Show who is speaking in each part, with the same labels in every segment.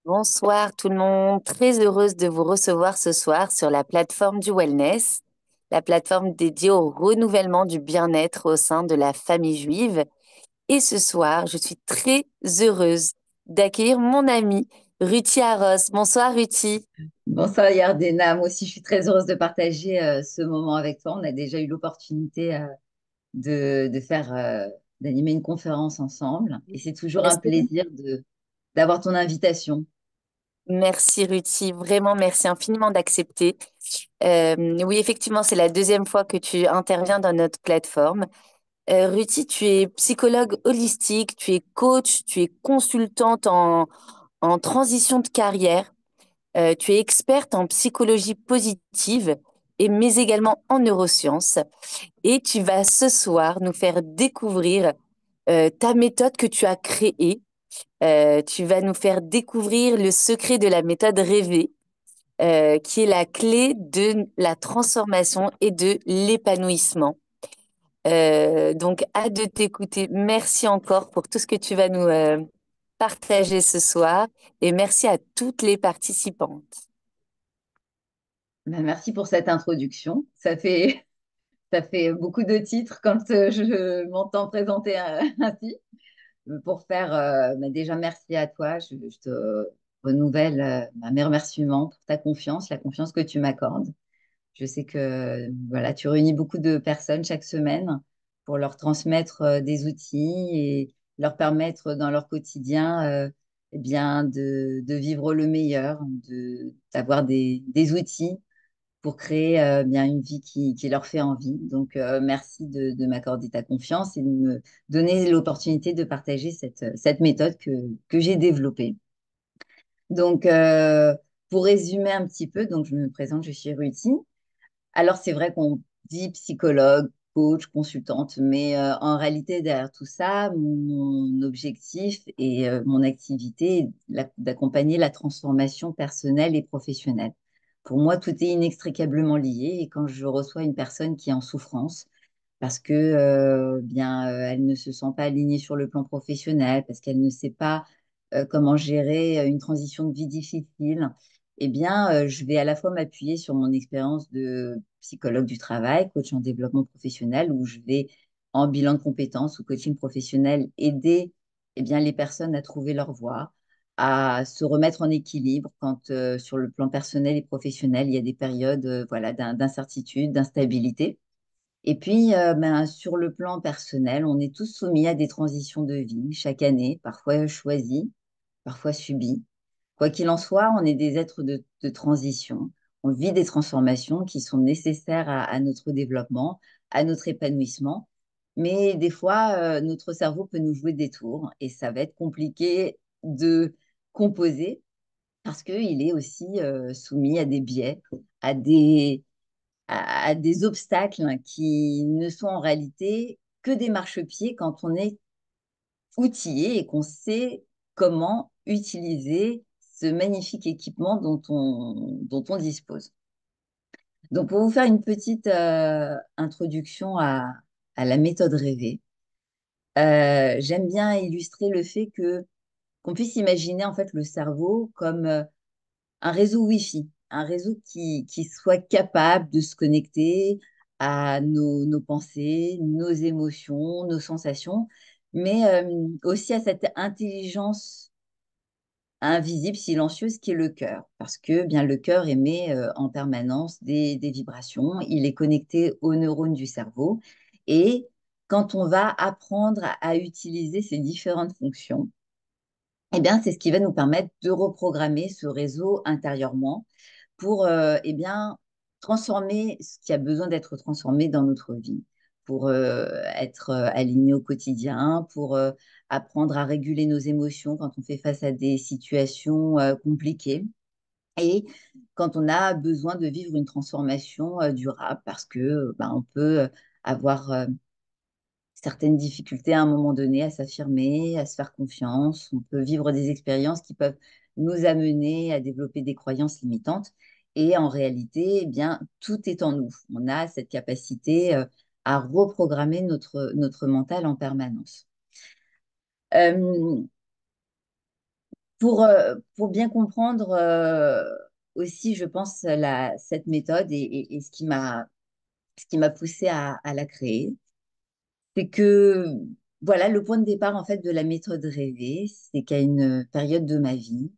Speaker 1: Bonsoir tout le monde, très heureuse de vous recevoir ce soir sur la plateforme du wellness, la plateforme dédiée au renouvellement du bien-être au sein de la famille juive. Et ce soir, je suis très heureuse d'accueillir mon amie Ruthi Arros. Bonsoir Ruthi.
Speaker 2: Bonsoir Yardena, moi aussi je suis très heureuse de partager ce moment avec toi. On a déjà eu l'opportunité de faire, d'animer une conférence ensemble et c'est toujours un plaisir d'avoir ton invitation.
Speaker 1: Merci Ruthi, vraiment merci infiniment d'accepter. Oui, effectivement, c'est la deuxième fois que tu interviens dans notre plateforme. Ruthi, tu es psychologue holistique, tu es coach, tu es consultante en transition de carrière, tu es experte en psychologie positive, mais également en neurosciences. Et tu vas ce soir nous faire découvrir ta méthode que tu as créée. Tu vas nous faire découvrir le secret de la méthode rêvée, qui est la clé de la transformation et de l'épanouissement. Donc, hâte de t'écouter. Merci encore pour tout ce que tu vas nous partager ce soir et merci à toutes les participantes.
Speaker 2: Ben, merci pour cette introduction. Ça fait beaucoup de titres quand je m'entends présenter ainsi. Pour faire, déjà merci à toi. Je te renouvelle mes remerciements pour ta confiance, la confiance que tu m'accordes. Je sais que voilà, tu réunis beaucoup de personnes chaque semaine pour leur transmettre des outils et leur permettre dans leur quotidien eh bien, de vivre le meilleur, d'avoir des outils pour créer bien une vie qui leur fait envie. Donc, merci de m'accorder ta confiance et de me donner l'opportunité de partager cette méthode que j'ai développée. Donc, pour résumer un petit peu, donc je me présente, je suis Ruthi. Alors, c'est vrai qu'on dit psychologue, coach, consultante, mais en réalité, derrière tout ça, mon objectif et mon activité est d'accompagner la transformation personnelle et professionnelle. Pour moi, tout est inextricablement lié et quand je reçois une personne qui est en souffrance, parce que elle ne se sent pas alignée sur le plan professionnel, parce qu'elle ne sait pas comment gérer une transition de vie difficile, eh bien, je vais à la fois m'appuyer sur mon expérience de psychologue du travail, coach en développement professionnel, où je vais, en bilan de compétences ou coaching professionnel, aider les personnes à trouver leur voie, à se remettre en équilibre quand, sur le plan personnel et professionnel, il y a des périodes d'incertitude, d'instabilité. Et puis, sur le plan personnel, on est tous soumis à des transitions de vie chaque année, parfois choisies, parfois subies. Quoi qu'il en soit, on est des êtres de transition. On vit des transformations qui sont nécessaires à notre développement, à notre épanouissement. Mais des fois, notre cerveau peut nous jouer des tours et ça va être compliqué de composer parce qu'il est aussi soumis à des biais, à à des obstacles qui ne sont en réalité que des marchepieds quand on est outillé et qu'on sait comment utiliser ce magnifique équipement dont on dispose. Donc, pour vous faire une petite introduction à la méthode rêvée, j'aime bien illustrer le fait que qu'on puisse imaginer en fait le cerveau comme un réseau Wi-Fi, un réseau qui soit capable de se connecter à nos pensées, nos émotions, nos sensations, mais aussi à cette intelligence invisible, silencieuse qui est le cœur, parce que bien le cœur émet en permanence des vibrations, il est connecté aux neurones du cerveau, et quand on va apprendre à utiliser ces différentes fonctions, eh bien, c'est ce qui va nous permettre de reprogrammer ce réseau intérieurement pour transformer ce qui a besoin d'être transformé dans notre vie, pour être aligné au quotidien, pour apprendre à réguler nos émotions quand on fait face à des situations compliquées et quand on a besoin de vivre une transformation durable parce que on peut avoir certaines difficultés à un moment donné à s'affirmer, à se faire confiance. On peut vivre des expériences qui peuvent nous amener à développer des croyances limitantes. Et en réalité, eh bien, tout est en nous. On a cette capacité à reprogrammer notre mental en permanence. Euh, pour bien comprendre aussi, je pense, cette méthode et ce qui m'a poussé à la créer, c'est que, voilà, le point de départ, en fait, de la méthode rêvée, c'est qu'à une période de ma vie,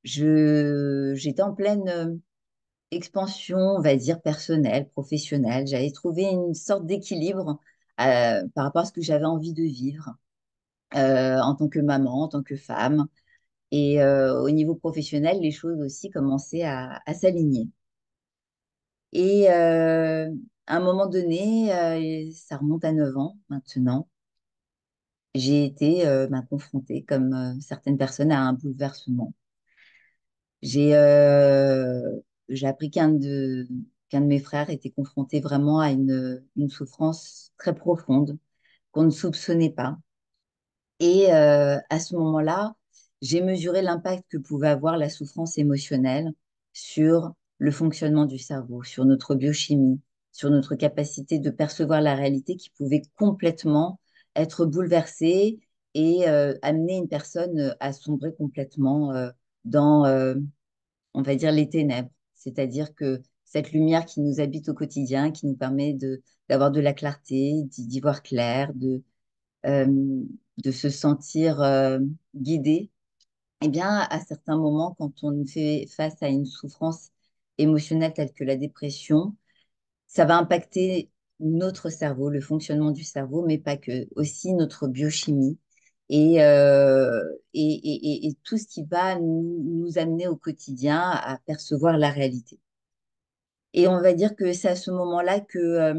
Speaker 2: j'étais en pleine expansion, on va dire, personnelle, professionnelle. J'avais trouvé une sorte d'équilibre par rapport à ce que j'avais envie de vivre en tant que maman, en tant que femme. Et au niveau professionnel, les choses aussi commençaient à s'aligner. Et à un moment donné, ça remonte à 9 ans maintenant, j'ai été confrontée, comme certaines personnes, à un bouleversement. J'ai j'ai appris qu'un de mes frères était confronté vraiment à une souffrance très profonde qu'on ne soupçonnait pas. Et à ce moment-là, j'ai mesuré l'impact que pouvait avoir la souffrance émotionnelle sur le fonctionnement du cerveau, sur notre biochimie, sur notre capacité de percevoir la réalité qui pouvait complètement être bouleversée et amener une personne à sombrer complètement dans, on va dire, les ténèbres. C'est-à-dire que cette lumière qui nous habite au quotidien, qui nous permet d'avoir de la clarté, d'y voir clair, euh, de se sentir guidé, eh bien, à certains moments, quand on fait face à une souffrance émotionnelle telle que la dépression, ça va impacter notre cerveau, le fonctionnement du cerveau, mais pas que, aussi notre biochimie et tout ce qui va nous amener au quotidien à percevoir la réalité. Et on va dire que c'est à ce moment-là que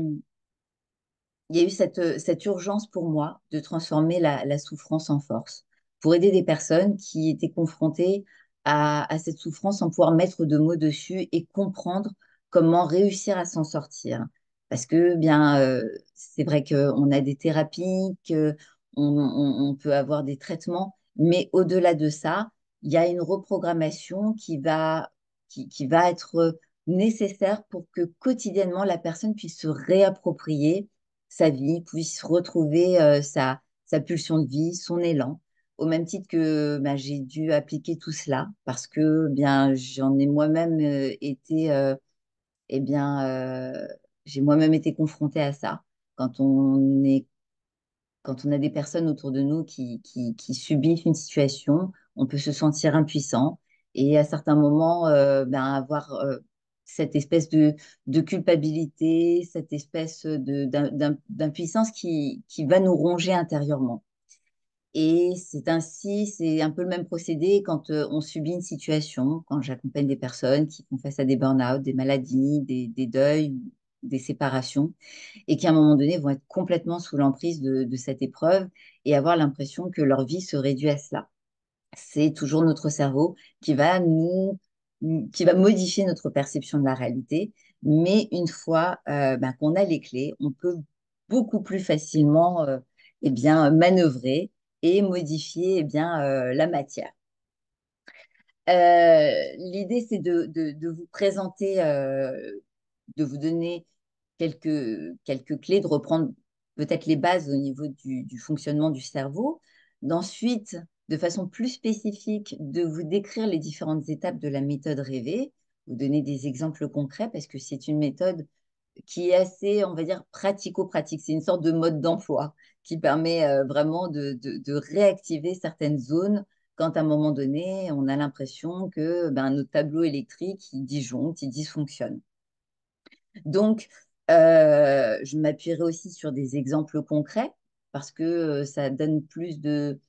Speaker 2: il y a eu cette urgence pour moi de transformer la souffrance en force, pour aider des personnes qui étaient confrontées à cette souffrance sans pouvoir mettre de mots dessus et comprendre comment réussir à s'en sortir. Parce que bien, c'est vrai qu'on a des thérapies, on peut avoir des traitements, mais au-delà de ça, il y a une reprogrammation qui va être nécessaire pour que quotidiennement la personne puisse se réapproprier sa vie, puisse retrouver sa pulsion de vie, son élan. Au même titre que bah, j'ai dû appliquer tout cela parce que bien j'en ai moi-même été eh bien j'ai moi-même été confrontée à ça. Quand on est quand on a des personnes autour de nous qui subissent une situation, on peut se sentir impuissant et à certains moments avoir cette espèce de culpabilité, cette espèce d'impuissance qui va nous ronger intérieurement. Et c'est ainsi, c'est un peu le même procédé quand on subit une situation, quand j'accompagne des personnes qui font face à des burn-out, des maladies, des deuils, des séparations et qui, à un moment donné, vont être complètement sous l'emprise de cette épreuve et avoir l'impression que leur vie se réduit à cela. C'est toujours notre cerveau qui va modifier notre perception de la réalité. Mais une fois qu'on a les clés, on peut beaucoup plus facilement manœuvrer et modifier la matière. L'idée, c'est de vous présenter, de vous donner quelques clés, de reprendre peut-être les bases au niveau du fonctionnement du cerveau, d'ensuite, de façon plus spécifique, de vous décrire les différentes étapes de la méthode rêvée, vous donner des exemples concrets parce que c'est une méthode qui est assez, on va dire, pratico-pratique. C'est une sorte de mode d'emploi qui permet vraiment de réactiver certaines zones quand à un moment donné, on a l'impression que notre tableau électrique, il disjoncte, il dysfonctionne. Donc, je m'appuierai aussi sur des exemples concrets parce que ça donne plus de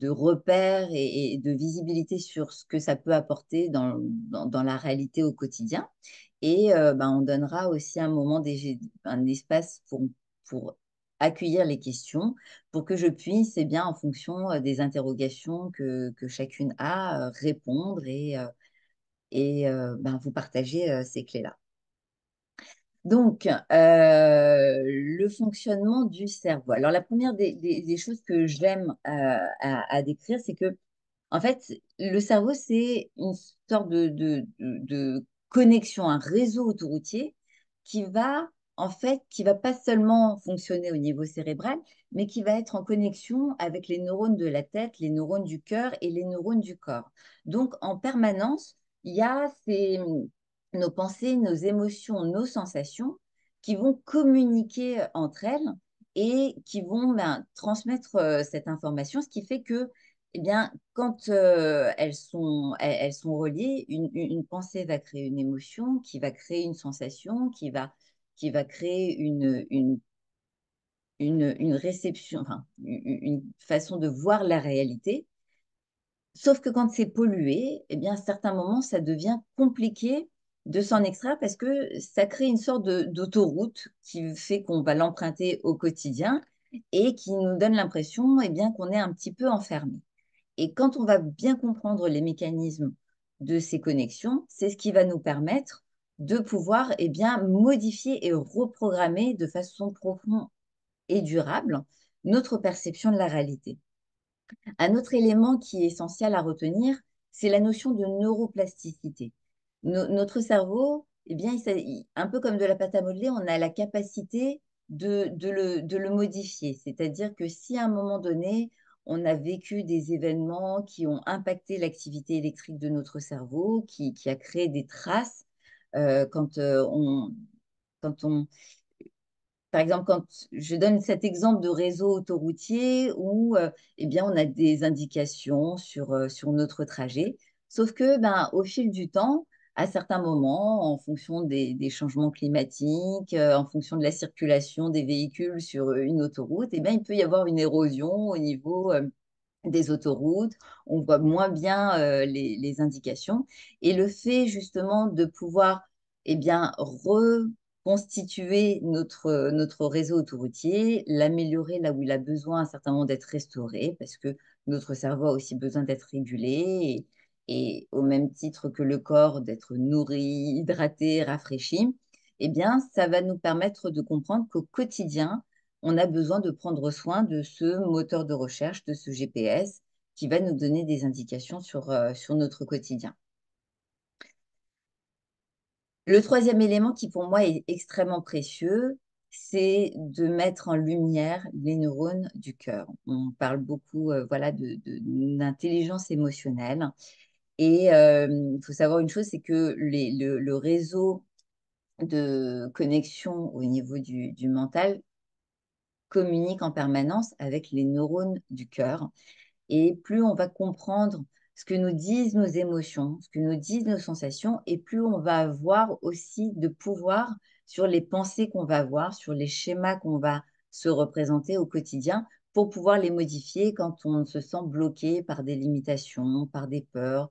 Speaker 2: repères et de visibilité sur ce que ça peut apporter dans la réalité au quotidien. Et on donnera aussi un moment, un espace pour accueillir les questions, pour que je puisse, eh bien, en fonction des interrogations que chacune a, répondre et vous partager ces clés-là. Donc, le fonctionnement du cerveau. Alors, la première des choses que j'aime à décrire, c'est que, en fait, le cerveau, c'est une sorte de connexion, un réseau autoroutier qui va en fait, qui va pas seulement fonctionner au niveau cérébral, mais qui va être en connexion avec les neurones de la tête, les neurones du cœur et les neurones du corps. Donc, en permanence, il y a nos pensées, nos émotions, nos sensations qui vont communiquer entre elles et qui vont transmettre cette information, ce qui fait que eh bien, quand elles sont reliées, une pensée va créer une émotion, qui va créer une sensation, qui va créer une réception, enfin, une façon de voir la réalité. Sauf que quand c'est pollué, eh bien, à certains moments, ça devient compliqué de s'en extraire parce que ça crée une sorte d'autoroute qui fait qu'on va l'emprunter au quotidien et qui nous donne l'impression, eh bien, qu'on est un petit peu enfermé. Et quand on va bien comprendre les mécanismes de ces connexions, c'est ce qui va nous permettre de pouvoir bien, modifier et reprogrammer de façon profonde et durable notre perception de la réalité. Un autre élément qui est essentiel à retenir, c'est la notion de neuroplasticité. Notre cerveau, bien, un peu comme de la pâte à modeler, on a la capacité de le modifier. C'est-à-dire que si à un moment donné, on a vécu des événements qui ont impacté l'activité électrique de notre cerveau, qui a créé des traces, quand quand on, par exemple, quand je donne cet exemple de réseau autoroutier où eh bien, on a des indications sur notre trajet, sauf que au fil du temps, à certains moments, en fonction des changements climatiques, en fonction de la circulation des véhicules sur une autoroute, eh bien, il peut y avoir une érosion au niveau des autoroutes, on voit moins bien les indications. Et le fait justement de pouvoir bien, reconstituer notre réseau autoroutier, l'améliorer là où il a besoin à un certain moment d'être restauré, parce que notre cerveau a aussi besoin d'être régulé, et au même titre que le corps, d'être nourri, hydraté, rafraîchi, bien, ça va nous permettre de comprendre qu'au quotidien, on a besoin de prendre soin de ce moteur de recherche, de ce GPS qui va nous donner des indications sur notre quotidien. Le troisième élément qui pour moi est extrêmement précieux, c'est de mettre en lumière les neurones du cœur. On parle beaucoup voilà, d'intelligence émotionnelle. Et il faut savoir une chose, c'est que le réseau de connexion au niveau du mental communique en permanence avec les neurones du cœur. Et plus on va comprendre ce que nous disent nos émotions, ce que nous disent nos sensations, et plus on va avoir aussi de pouvoir sur les pensées qu'on va avoir, sur les schémas qu'on va se représenter au quotidien, pour pouvoir les modifier quand on se sent bloqué par des limitations, par des peurs,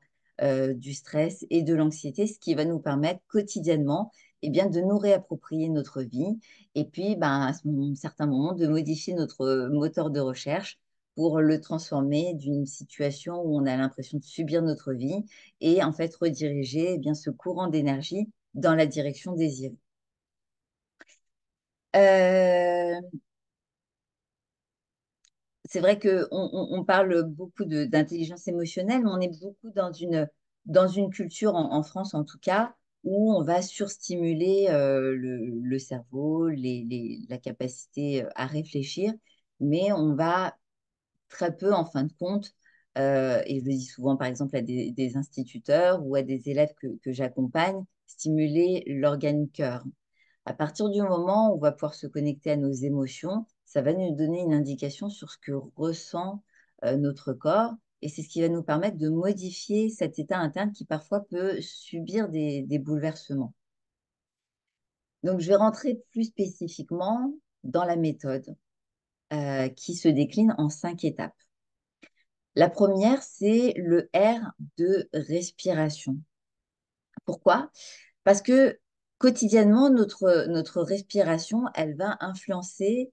Speaker 2: du stress et de l'anxiété, ce qui va nous permettre quotidiennement bien, de nous réapproprier notre vie et puis à certain moment de modifier notre moteur de recherche pour le transformer d'une situation où on a l'impression de subir notre vie et en fait rediriger bien, ce courant d'énergie dans la direction désirée. Euh, c'est vrai qu'on parle beaucoup d'intelligence émotionnelle, mais on est beaucoup dans une culture, en France en tout cas, où on va surstimuler le cerveau, la capacité à réfléchir, mais on va très peu, en fin de compte, et je le dis souvent par exemple à des instituteurs ou à des élèves que j'accompagne, stimuler l'organe cœur. À partir du moment où on va pouvoir se connecter à nos émotions, ça va nous donner une indication sur ce que ressent notre corps et c'est ce qui va nous permettre de modifier cet état interne qui parfois peut subir des bouleversements. Donc, je vais rentrer plus spécifiquement dans la méthode qui se décline en 5 étapes. La première, c'est le R de respiration. Pourquoi? Parce que quotidiennement, notre respiration, elle va influencer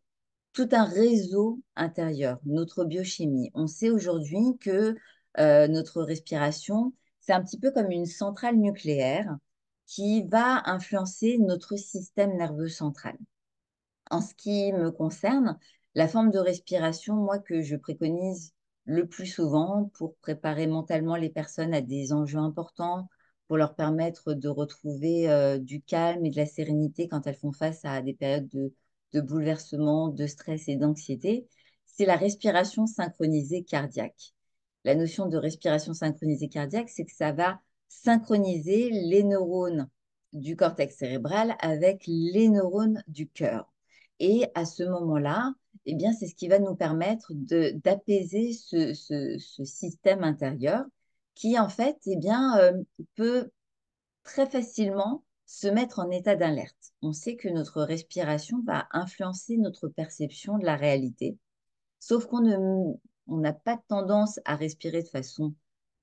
Speaker 2: tout un réseau intérieur, notre biochimie. On sait aujourd'hui que notre respiration, c'est un petit peu comme une centrale nucléaire qui va influencer notre système nerveux central. En ce qui me concerne, la forme de respiration, moi, que je préconise le plus souvent pour préparer mentalement les personnes à des enjeux importants pour leur permettre de retrouver du calme et de la sérénité quand elles font face à des périodes de bouleversement, de stress et d'anxiété, c'est la respiration synchronisée cardiaque. La notion de respiration synchronisée cardiaque, c'est que ça va synchroniser les neurones du cortex cérébral avec les neurones du cœur. Et à ce moment-là, eh bien, c'est ce qui va nous permettre d'apaiser ce système intérieur qui, en fait, eh bien, peut très facilement se mettre en état d'alerte. On sait que notre respiration va influencer notre perception de la réalité, sauf on n'a pas tendance à respirer de façon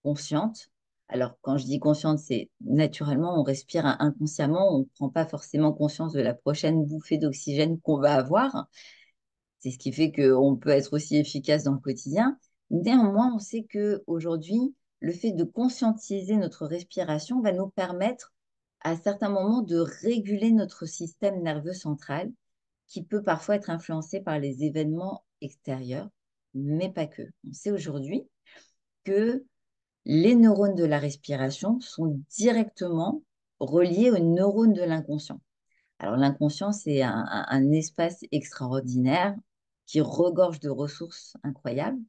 Speaker 2: consciente. Alors, quand je dis consciente, c'est naturellement, on respire inconsciemment, on ne prend pas forcément conscience de la prochaine bouffée d'oxygène qu'on va avoir. C'est ce qui fait qu'on peut être aussi efficace dans le quotidien. Néanmoins, on sait qu'aujourd'hui, le fait de conscientiser notre respiration va nous permettre à certains moments de réguler notre système nerveux central qui peut parfois être influencé par les événements extérieurs, mais pas que. On sait aujourd'hui que les neurones de la respiration sont directement reliés aux neurones de l'inconscient. Alors l'inconscient, c'est un espace extraordinaire qui regorge de ressources incroyables,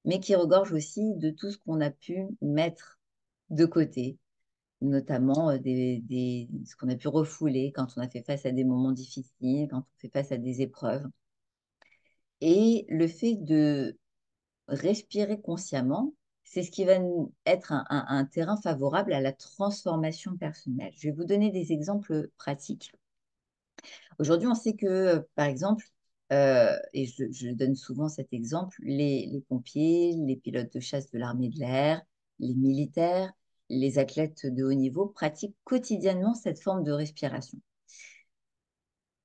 Speaker 2: mais qui regorge aussi de tout ce qu'on a pu mettre de côté, notamment ce qu'on a pu refouler quand on a fait face à des moments difficiles, quand on fait face à des épreuves. Et le fait de respirer consciemment, c'est ce qui va être un terrain favorable à la transformation personnelle. Je vais vous donner des exemples pratiques. Aujourd'hui, on sait que, par exemple, et je donne souvent cet exemple, les pompiers, les pilotes de chasse de l'armée de l'air, les militaires, les athlètes de haut niveau pratiquent quotidiennement cette forme de respiration.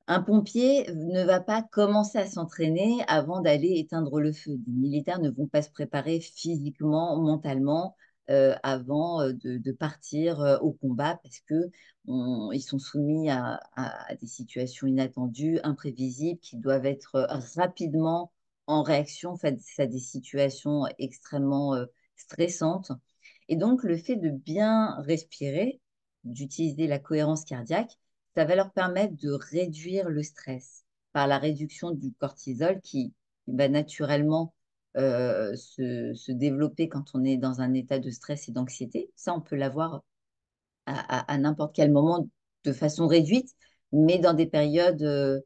Speaker 2: Un pompier ne va pas commencer à s'entraîner avant d'aller éteindre le feu. Des militaires ne vont pas se préparer physiquement, mentalement, avant de partir au combat parce que ils sont soumis à des situations inattendues, imprévisibles, qui doivent être rapidement en réaction face à des situations extrêmement stressantes. Et donc, le fait de bien respirer, d'utiliser la cohérence cardiaque, ça va leur permettre de réduire le stress par la réduction du cortisol qui va naturellement se développer quand on est dans un état de stress et d'anxiété. Ça, on peut l'avoir à n'importe quel moment de façon réduite, mais dans des périodes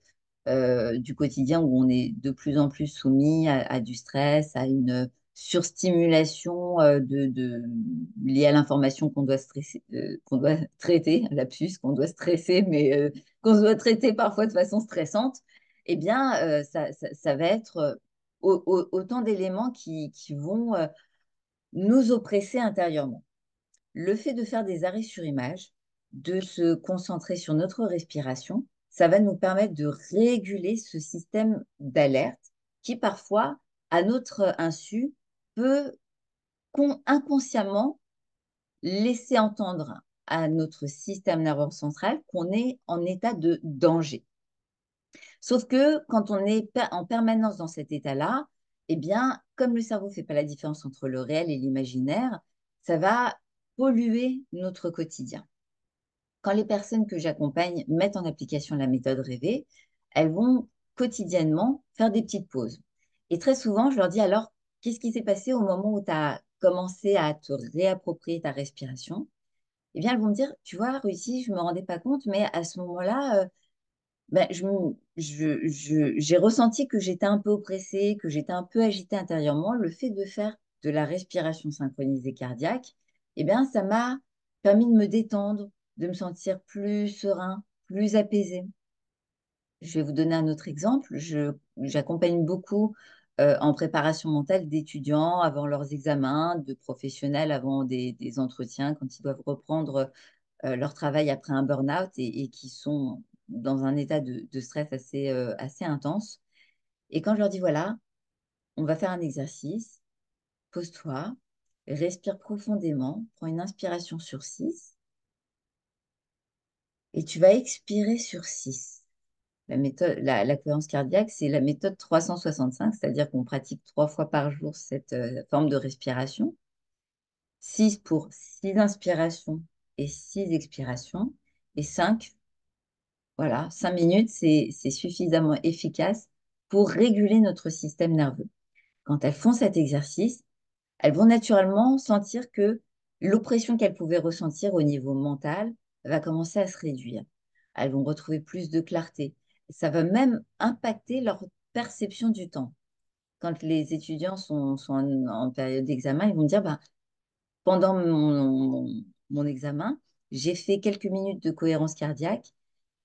Speaker 2: du quotidien où on est de plus en plus soumis à du stress, à une surstimulation liée à l'information qu'on doit stresser, qu'on doit traiter, lapsus, qu'on doit stresser, mais qu'on doit traiter parfois de façon stressante, eh bien, ça va être autant d'éléments qui vont nous oppresser intérieurement. Le fait de faire des arrêts sur image, de se concentrer sur notre respiration, ça va nous permettre de réguler ce système d'alerte qui parfois, à notre insu, peut inconsciemment laisser entendre à notre système nerveux central qu'on est en état de danger. Sauf que quand on est en permanence dans cet état-là, eh bien, comme le cerveau ne fait pas la différence entre le réel et l'imaginaire, ça va polluer notre quotidien. Quand les personnes que j'accompagne mettent en application la méthode rêvée, elles vont quotidiennement faire des petites pauses. Et très souvent, je leur dis alors, qu'est-ce qui s'est passé au moment où tu as commencé à te réapproprier ta respiration? Eh bien, elles vont me dire, tu vois, Russie, je ne me rendais pas compte, mais à ce moment-là, ben, j'ai ressenti que j'étais un peu oppressée, que j'étais un peu agitée intérieurement. Le fait de faire de la respiration synchronisée cardiaque, eh bien, ça m'a permis de me détendre, de me sentir plus serein, plus apaisé. Je vais vous donner un autre exemple. J'accompagne beaucoup en préparation mentale d'étudiants avant leurs examens, de professionnels avant des entretiens, quand ils doivent reprendre leur travail après un burn-out et qui sont dans un état de stress assez intense. Et quand je leur dis, voilà, on va faire un exercice, pose-toi, respire profondément, prends une inspiration sur 6 et tu vas expirer sur 6. La cohérence cardiaque, c'est la méthode 365, c'est-à-dire qu'on pratique 3 fois par jour cette forme de respiration. 6 pour 6 inspirations et 6 expirations. Et 5, voilà, 5 minutes, c'est suffisamment efficace pour réguler notre système nerveux. Quand elles font cet exercice, elles vont naturellement sentir que l'oppression qu'elles pouvaient ressentir au niveau mental va commencer à se réduire. Elles vont retrouver plus de clarté. Ça va même impacter leur perception du temps. Quand les étudiants sont en période d'examen, ils vont dire, bah, pendant mon examen, j'ai fait quelques minutes de cohérence cardiaque.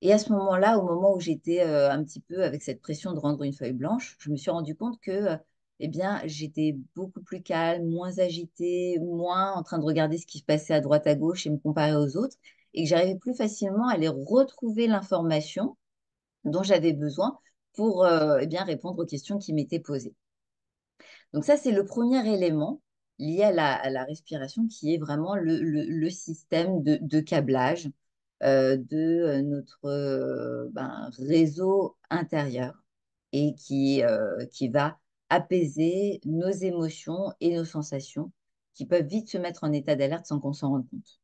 Speaker 2: Et à ce moment-là, au moment où j'étais un petit peu avec cette pression de rendre une feuille blanche, je me suis rendu compte que eh bien, j'étais beaucoup plus calme, moins agitée, moins en train de regarder ce qui se passait à droite à gauche et me comparer aux autres, et que j'arrivais plus facilement à aller retrouver l'information dont j'avais besoin pour eh bien, répondre aux questions qui m'étaient posées. Donc ça, c'est le premier élément lié à la respiration qui est vraiment le système de câblage de notre réseau intérieur et qui va apaiser nos émotions et nos sensations qui peuvent vite se mettre en état d'alerte sans qu'on s'en rende compte.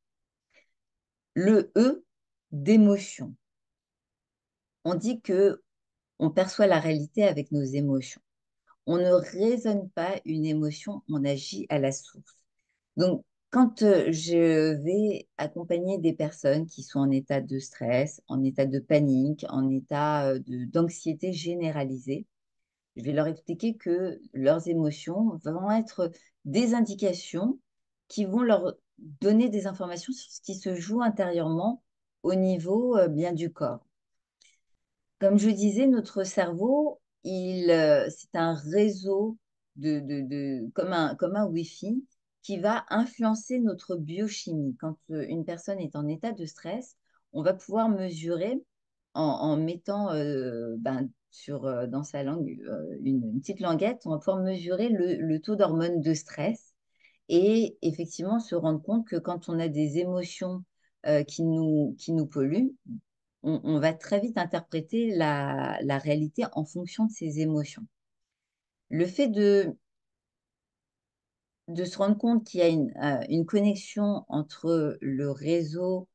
Speaker 2: Le E d'émotion. On dit que on perçoit la réalité avec nos émotions. On ne raisonne pas une émotion, on agit à la source. Donc, quand je vais accompagner des personnes qui sont en état de stress, en état de panique, en état d'anxiété généralisée, je vais leur expliquer que leurs émotions vont être des indications qui vont leur donner des informations sur ce qui se joue intérieurement au niveau bien du corps. Comme je disais, notre cerveau, c'est un réseau comme un Wi-Fi qui va influencer notre biochimie. Quand une personne est en état de stress, on va pouvoir mesurer en mettant dans sa langue une petite languette, on va pouvoir mesurer le taux d'hormones de stress et effectivement se rendre compte que quand on a des émotions qui nous polluent, on va très vite interpréter la réalité en fonction de ses émotions. Le fait de se rendre compte qu'il y a une connexion entre le réseau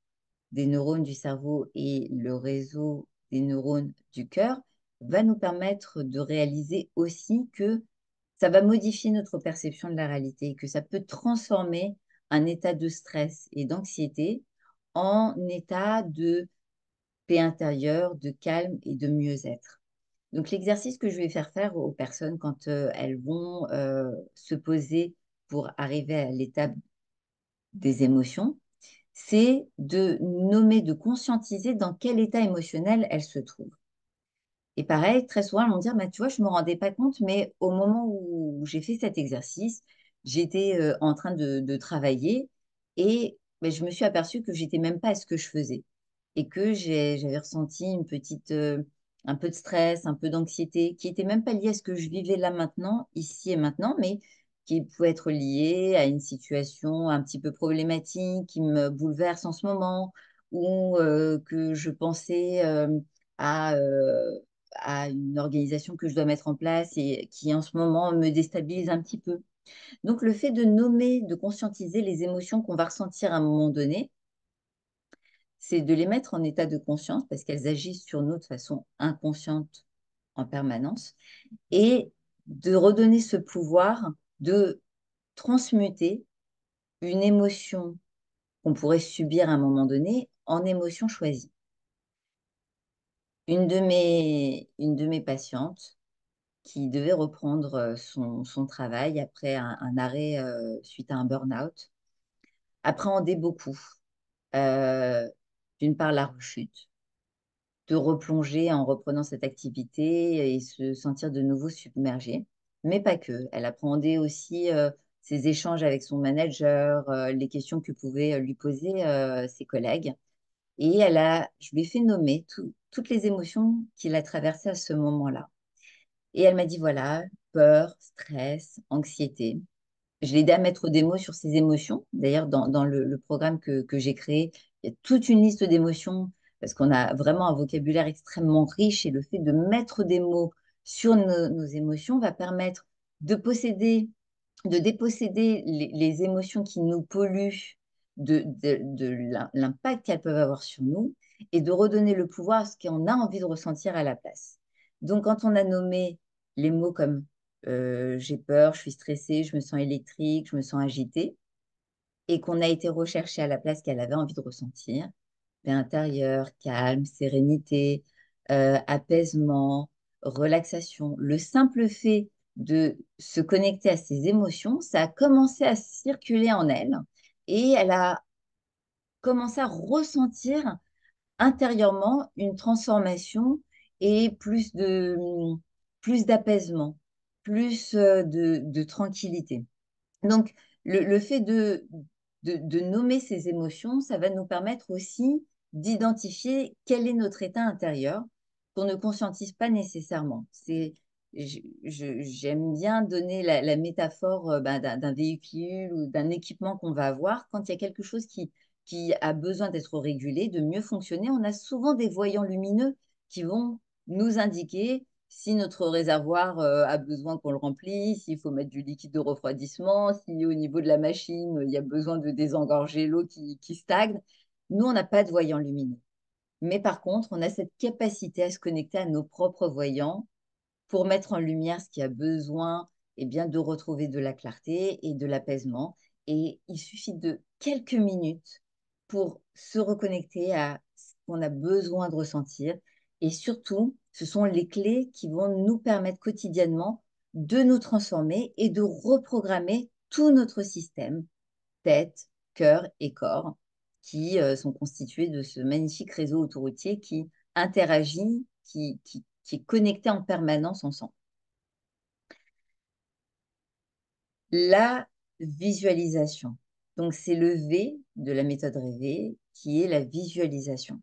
Speaker 2: des neurones du cerveau et le réseau des neurones du cœur va nous permettre de réaliser aussi que ça va modifier notre perception de la réalité, que ça peut transformer un état de stress et d'anxiété en état de paix intérieure, de calme et de mieux-être. Donc l'exercice que je vais faire aux personnes quand elles vont se poser pour arriver à l'étape des émotions, c'est de nommer, de conscientiser dans quel état émotionnel elles se trouvent. Et pareil, très souvent, elles vont dire, bah, tu vois, je ne me rendais pas compte, mais au moment où j'ai fait cet exercice, j'étais en train de travailler et ben, je me suis aperçue que j'étais même pas à ce que je faisais et que j'avais ressenti un peu de stress, un peu d'anxiété qui était même pas lié à ce que je vivais là maintenant, ici et maintenant, mais qui pouvait être lié à une situation un petit peu problématique qui me bouleverse en ce moment ou que je pensais à, euh, à une organisation que je dois mettre en place et qui en ce moment me déstabilise un petit peu. Donc le fait de nommer, de conscientiser les émotions qu'on va ressentir à un moment donné, c'est de les mettre en état de conscience parce qu'elles agissent sur nous de façon inconsciente en permanence et de redonner ce pouvoir de transmuter une émotion qu'on pourrait subir à un moment donné en émotion choisie. Une de mes patientes qui devait reprendre son travail après un arrêt suite à un burn-out, appréhendait beaucoup. Euh, D'une part, la rechute, de replonger en reprenant cette activité et se sentir de nouveau submergée, mais pas que. Elle appréhendait aussi ses échanges avec son manager, les questions que pouvaient lui poser ses collègues. Et je lui ai fait nommer toutes les émotions qu'il a traversées à ce moment-là. Et elle m'a dit, voilà, peur, stress, anxiété. Je l'ai aidé à mettre des mots sur ses émotions. D'ailleurs, dans le programme que j'ai créé, il y a toute une liste d'émotions parce qu'on a vraiment un vocabulaire extrêmement riche et le fait de mettre des mots sur nos émotions va permettre de posséder, de déposséder les émotions qui nous polluent de l'impact qu'elles peuvent avoir sur nous et de redonner le pouvoir à ce qu'on a envie de ressentir à la place. Donc, quand on a nommé les mots comme j'ai peur, je suis stressée, je me sens électrique, je me sens agitée, et qu'on a été rechercher à la place qu'elle avait envie de ressentir, paix intérieure, calme, sérénité, apaisement, relaxation. Le simple fait de se connecter à ses émotions, ça a commencé à circuler en elle et elle a commencé à ressentir intérieurement une transformation et plus d'apaisement, plus de tranquillité. Donc, le fait de nommer ces émotions, ça va nous permettre aussi d'identifier quel est notre état intérieur qu'on ne conscientise pas nécessairement. J'aime bien donner la métaphore d'un véhicule ou d'un équipement qu'on va avoir. Quand il y a quelque chose qui a besoin d'être régulé, de mieux fonctionner, on a souvent des voyants lumineux qui vont nous indiquer si notre réservoir a besoin qu'on le remplisse, s'il faut mettre du liquide de refroidissement, si au niveau de la machine, il y a besoin de désengorger l'eau qui stagne. Nous, on n'a pas de voyants lumineux. Mais par contre, on a cette capacité à se connecter à nos propres voyants pour mettre en lumière ce qui a besoin bien, de retrouver de la clarté et de l'apaisement. Et il suffit de quelques minutes pour se reconnecter à ce qu'on a besoin de ressentir. Et surtout, ce sont les clés qui vont nous permettre quotidiennement de nous transformer et de reprogrammer tout notre système, tête, cœur et corps, qui sont constitués de ce magnifique réseau autoroutier qui interagit, qui est connecté en permanence ensemble. La visualisation. Donc, c'est le V de la méthode rêvée qui est la visualisation.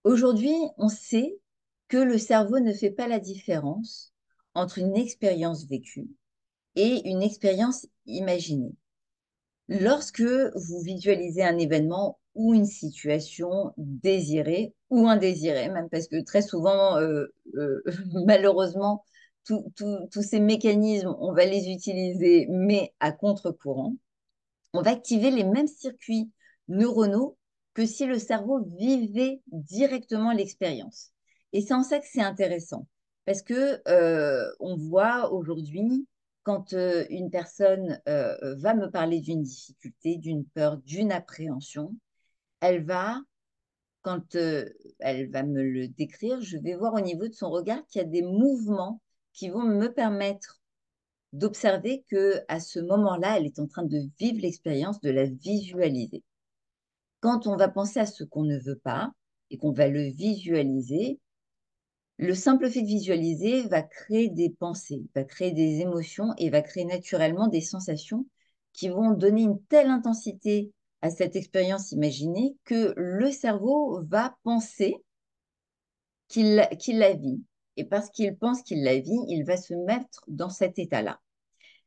Speaker 2: Aujourd'hui, on sait que le cerveau ne fait pas la différence entre une expérience vécue et une expérience imaginée. Lorsque vous visualisez un événement ou une situation désirée ou indésirée, même parce que très souvent, malheureusement, tous ces mécanismes, on va les utiliser, mais à contre-courant, on va activer les mêmes circuits neuronaux que si le cerveau vivait directement l'expérience. Et c'est en ça que c'est intéressant, parce que on voit aujourd'hui quand une personne va me parler d'une difficulté, d'une peur, d'une appréhension, elle va, quand elle va me le décrire, je vais voir au niveau de son regard qu'il y a des mouvements qui vont me permettre d'observer que à ce moment-là, elle est en train de vivre l'expérience, de la visualiser. Quand on va penser à ce qu'on ne veut pas et qu'on va le visualiser, le simple fait de visualiser va créer des pensées, va créer des émotions et va créer naturellement des sensations qui vont donner une telle intensité à cette expérience imaginée que le cerveau va penser qu'il la vit. Et parce qu'il pense qu'il la vit, il va se mettre dans cet état-là.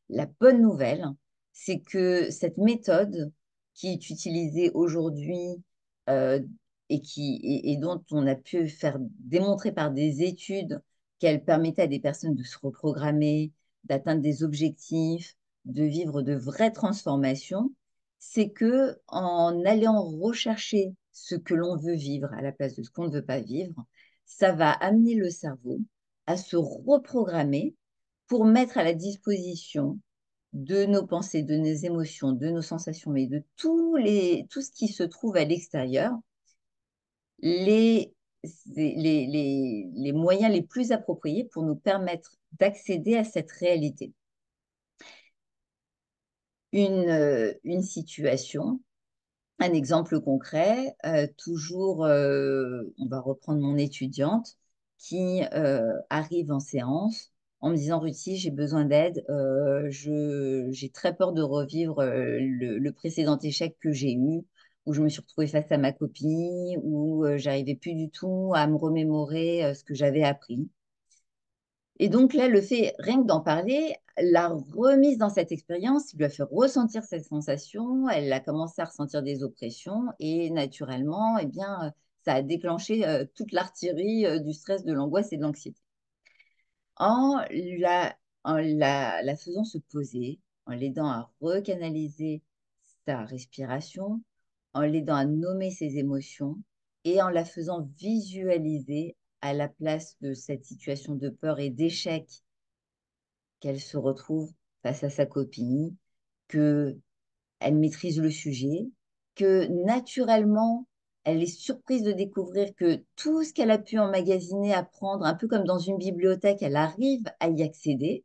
Speaker 2: La bonne nouvelle, c'est que cette méthode qui est utilisée aujourd'hui euh, et dont on a pu faire démontrer par des études qu'elle permettait à des personnes de se reprogrammer, d'atteindre des objectifs, de vivre de vraies transformations, c'est que en allant rechercher ce que l'on veut vivre à la place de ce qu'on ne veut pas vivre, ça va amener le cerveau à se reprogrammer pour mettre à la disposition de nos pensées, de nos émotions, de nos sensations, mais de tout ce qui se trouve à l'extérieur, les, les moyens les plus appropriés pour nous permettre d'accéder à cette réalité. Une situation, un exemple concret, toujours, on va reprendre mon étudiante qui arrive en séance en me disant, Ruthie, j'ai besoin d'aide, j'ai très peur de revivre le précédent échec que j'ai eu, où je me suis retrouvée face à ma copine, où j'arrivais plus du tout à me remémorer ce que j'avais appris. Et donc là, le fait, rien que d'en parler, la remise dans cette expérience lui a fait ressentir cette sensation, elle a commencé à ressentir des oppressions et naturellement, eh bien, ça a déclenché toute l'artillerie du stress, de l'angoisse et de l'anxiété. En la faisant se poser, en l'aidant à recanaliser ta respiration, en l'aidant à nommer ses émotions et en la faisant visualiser à la place de cette situation de peur et d'échec qu'elle se retrouve face à sa copine, que elle maîtrise le sujet, que naturellement, elle est surprise de découvrir que tout ce qu'elle a pu emmagasiner, apprendre, un peu comme dans une bibliothèque, elle arrive à y accéder.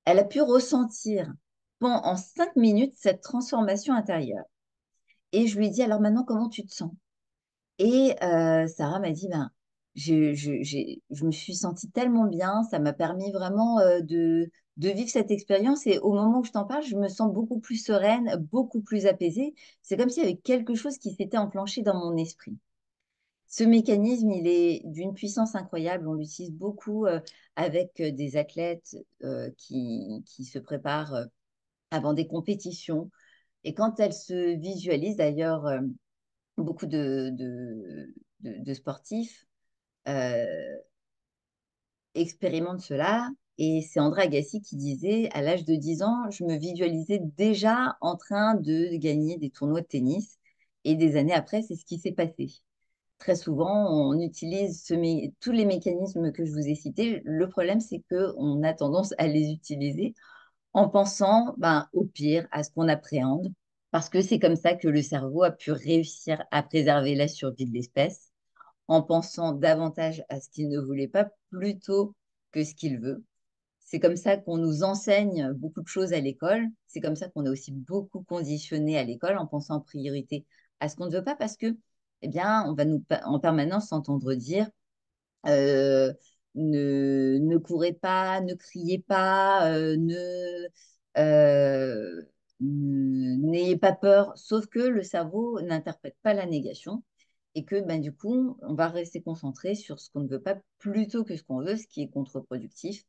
Speaker 2: Elle a pu ressentir en 5 minutes cette transformation intérieure. Et je lui ai dit, alors maintenant, comment tu te sens? Et Sarah m'a dit, ben, je me suis sentie tellement bien, ça m'a permis vraiment de vivre cette expérience. Et au moment où je t'en parle, je me sens beaucoup plus sereine, beaucoup plus apaisée. C'est comme s'il y avait quelque chose qui s'était enclenché dans mon esprit. Ce mécanisme, il est d'une puissance incroyable. On l'utilise beaucoup avec des athlètes qui se préparent avant des compétitions. Et quand elles se visualisent, d'ailleurs, beaucoup de sportifs euh, expérimentent cela. Et c'est André Agassi qui disait, à l'âge de 10 ans, je me visualisais déjà en train de gagner des tournois de tennis. Et des années après, c'est ce qui s'est passé. Très souvent, on utilise tous les mécanismes que je vous ai cités. Le problème, c'est qu'on a tendance à les utiliser en pensant ben, au pire, à ce qu'on appréhende, parce que c'est comme ça que le cerveau a pu réussir à préserver la survie de l'espèce, en pensant davantage à ce qu'il ne voulait pas plutôt que ce qu'il veut. C'est comme ça qu'on nous enseigne beaucoup de choses à l'école. C'est comme ça qu'on est aussi beaucoup conditionné à l'école en pensant en priorité à ce qu'on ne veut pas parce que, eh bien, on va nous en permanence s'entendre dire euh, ne courez pas, ne criez pas, euh, n'ayez pas peur. Sauf que le cerveau n'interprète pas la négation et que ben, du coup, on va rester concentré sur ce qu'on ne veut pas plutôt que ce qu'on veut, ce qui est contre-productif.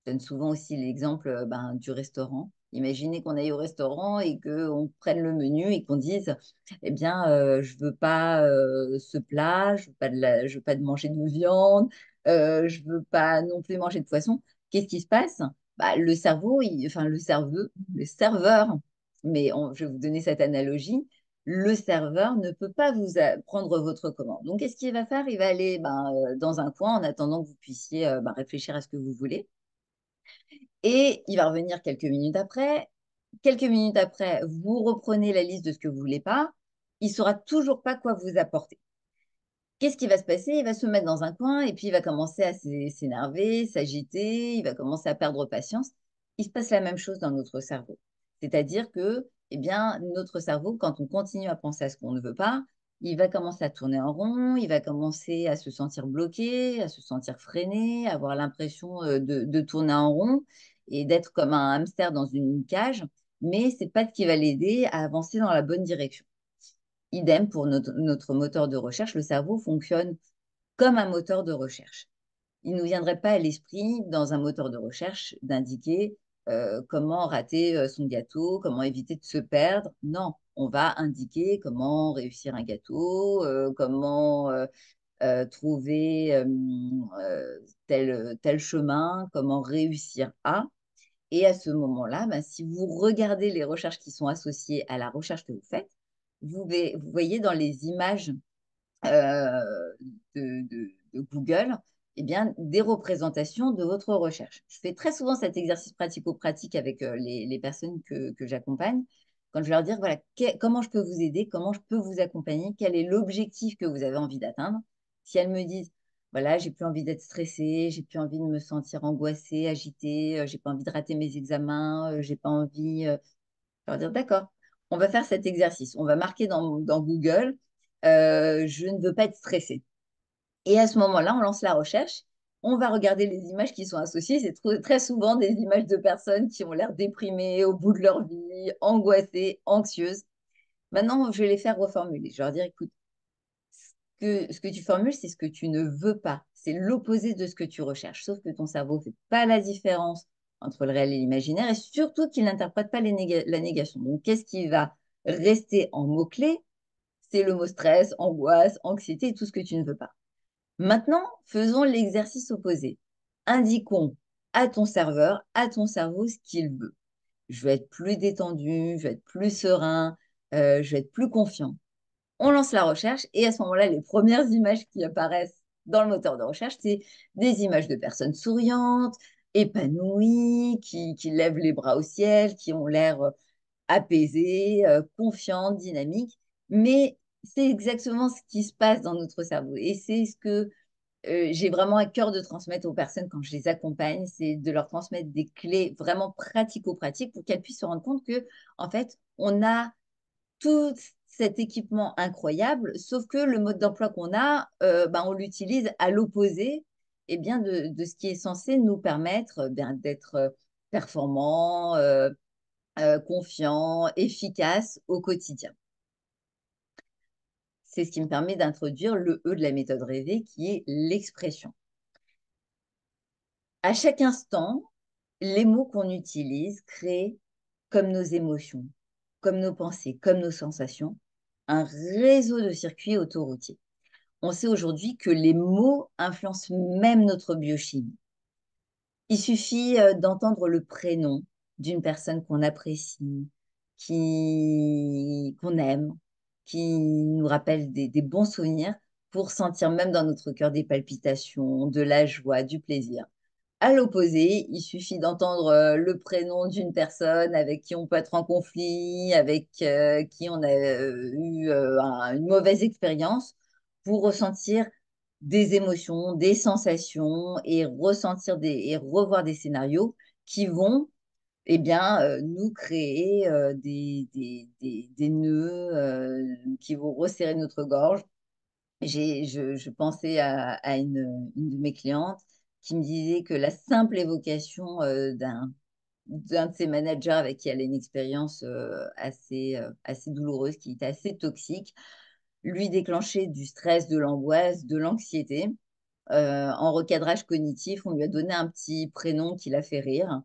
Speaker 2: Je donne souvent aussi l'exemple ben, du restaurant. Imaginez qu'on aille au restaurant et qu'on prenne le menu et qu'on dise, eh bien, je veux pas ce plat, je veux pas de manger de viande, je veux pas non plus manger de poisson. Qu'est-ce qui se passe? Bah, le cerveau, enfin le serveur, mais je vais vous donner cette analogie, le serveur ne peut pas prendre votre commande. Donc, qu'est-ce qu'il va faire? Il va aller ben, dans un coin en attendant que vous puissiez ben, réfléchir à ce que vous voulez. Et il va revenir quelques minutes après. Quelques minutes après, vous reprenez la liste de ce que vous voulez pas. Il saura toujours pas quoi vous apporter. Qu'est-ce qui va se passer? Il va se mettre dans un coin et puis il va commencer à s'énerver, s'agiter, il va commencer à perdre patience. Il se passe la même chose dans notre cerveau. C'est-à-dire que, eh bien, notre cerveau, quand on continue à penser à ce qu'on ne veut pas, il va commencer à tourner en rond, il va commencer à se sentir bloqué, à se sentir freiné, avoir l'impression de tourner en rond et d'être comme un hamster dans une cage, mais ce n'est pas ce qui va l'aider à avancer dans la bonne direction. Idem pour notre moteur de recherche, le cerveau fonctionne comme un moteur de recherche. Il ne nous viendrait pas à l'esprit, dans un moteur de recherche, d'indiquer comment rater son gâteau, comment éviter de se perdre. Non, on va indiquer comment réussir un gâteau, comment trouver tel chemin, comment réussir à. Et à ce moment-là, ben, si vous regardez les recherches qui sont associées à la recherche que vous faites, vous voyez dans les images euh, de Google, eh bien, des représentations de votre recherche. Je fais très souvent cet exercice pratico-pratique avec les personnes que j'accompagne, quand je vais leur dire, voilà, comment je peux vous aider, comment je peux vous accompagner, quel est l'objectif que vous avez envie d'atteindre. Si elles me disent, voilà, j'ai plus envie d'être stressée, j'ai plus envie de me sentir angoissée, agitée, j'ai pas envie de rater mes examens, j'ai pas envie, je leur dire, d'accord, on va faire cet exercice. On va marquer dans Google, je ne veux pas être stressée. Et à ce moment-là, on lance la recherche. On va regarder les images qui sont associées. C'est très souvent des images de personnes qui ont l'air déprimées au bout de leur vie, angoissées, anxieuses. Maintenant, je vais les faire reformuler. Je vais leur dire, écoute, ce que tu formules, c'est ce que tu ne veux pas. C'est l'opposé de ce que tu recherches. Sauf que ton cerveau ne fait pas la différence entre le réel et l'imaginaire et surtout qu'il n'interprète pas la négation. Donc, qu'est-ce qui va rester en mots-clés? C'est le mot stress, angoisse, anxiété et tout ce que tu ne veux pas. Maintenant, faisons l'exercice opposé. Indiquons à ton serveur, à ton cerveau ce qu'il veut. je vais être plus détendu, je vais être plus serein, je vais être plus confiant. On lance la recherche et à ce moment-là, les premières images qui apparaissent dans le moteur de recherche, c'est des images de personnes souriantes, épanouies, qui lèvent les bras au ciel, qui ont l'air apaisées, confiantes, dynamiques. Mais c'est exactement ce qui se passe dans notre cerveau. Et c'est ce que j'ai vraiment à cœur de transmettre aux personnes quand je les accompagne, c'est de leur transmettre des clés vraiment pratico-pratiques pour qu'elles puissent se rendre compte que, en fait, on a tout cet équipement incroyable, sauf que le mode d'emploi qu'on a, ben, on l'utilise à l'opposé bien, de ce qui est censé nous permettre bien, d'être performant, confiant, efficace au quotidien. C'est ce qui me permet d'introduire le E de la méthode rêvée, qui est l'expression. À chaque instant, les mots qu'on utilise créent, comme nos émotions, comme nos pensées, comme nos sensations, un réseau de circuits autoroutiers. On sait aujourd'hui que les mots influencent même notre biochimie. Il suffit d'entendre le prénom d'une personne qu'on apprécie, qu'on aime, qui nous rappelle des bons souvenirs pour sentir même dans notre cœur des palpitations, de la joie, du plaisir. À l'opposé, il suffit d'entendre le prénom d'une personne avec qui on peut être en conflit, avec qui on a eu une mauvaise expérience pour ressentir des émotions, des sensations et et revoir des scénarios qui vont nous créer des nœuds qui vont resserrer notre gorge. Je pensais à une de mes clientes qui me disait que la simple évocation d'un de ses managers avec qui elle a une expérience assez douloureuse, qui était assez toxique, lui déclenchait du stress, de l'angoisse, de l'anxiété. En recadrage cognitif, on lui a donné un petit prénom qui l'a fait rire.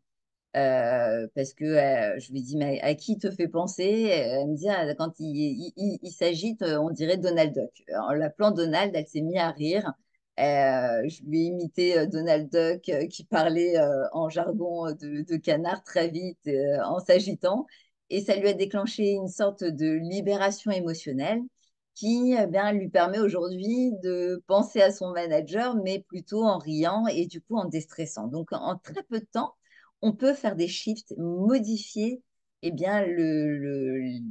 Speaker 2: Parce que je lui ai dit, mais à qui te fait penser? Elle me dit, ah, quand il s'agite, on dirait Donald Duck. En l'appelant Donald, elle s'est mise à rire. Je lui ai imité Donald Duck qui parlait en jargon de canard très vite en s'agitant. Et ça lui a déclenché une sorte de libération émotionnelle qui lui permet aujourd'hui de penser à son manager, mais plutôt en riant et du coup en déstressant. Donc en très peu de temps, on peut faire des shifts, modifier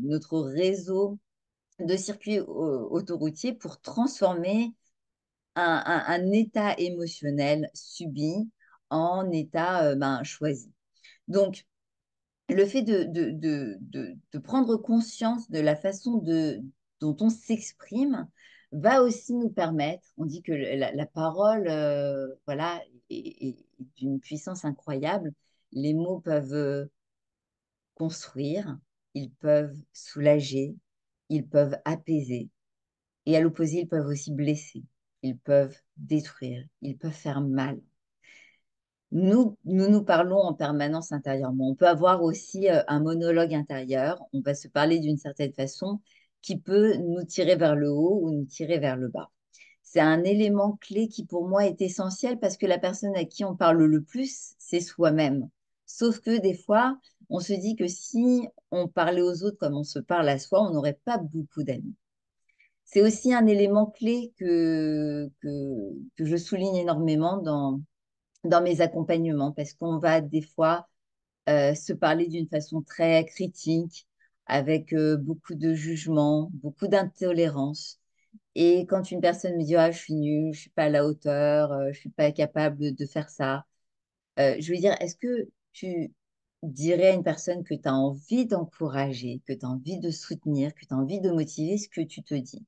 Speaker 2: notre réseau de circuits autoroutiers pour transformer un état émotionnel subi en état choisi. Donc, le fait de prendre conscience de la façon dont on s'exprime va aussi nous permettre, on dit que la parole voilà, est d'une puissance incroyable. Les mots peuvent construire, ils peuvent soulager, ils peuvent apaiser. Et à l'opposé, ils peuvent aussi blesser, ils peuvent détruire, ils peuvent faire mal. Nous parlons en permanence intérieurement. On peut avoir aussi un monologue intérieur. On va se parler d'une certaine façon qui peut nous tirer vers le haut ou nous tirer vers le bas. C'est un élément clé qui pour moi est essentiel parce que la personne à qui on parle le plus, c'est soi-même. Sauf que des fois, on se dit que si on parlait aux autres comme on se parle à soi, on n'aurait pas beaucoup d'amis. C'est aussi un élément clé que je souligne énormément dans mes accompagnements parce qu'on va des fois se parler d'une façon très critique, avec beaucoup de jugement, beaucoup d'intolérance. Et quand une personne me dit ah, je suis nulle, je suis pas à la hauteur, je suis pas capable de faire ça, je veux dire, est-ce que tu dirais à une personne que tu as envie d'encourager, que tu as envie de soutenir, que tu as envie de motiver ce que tu te dis?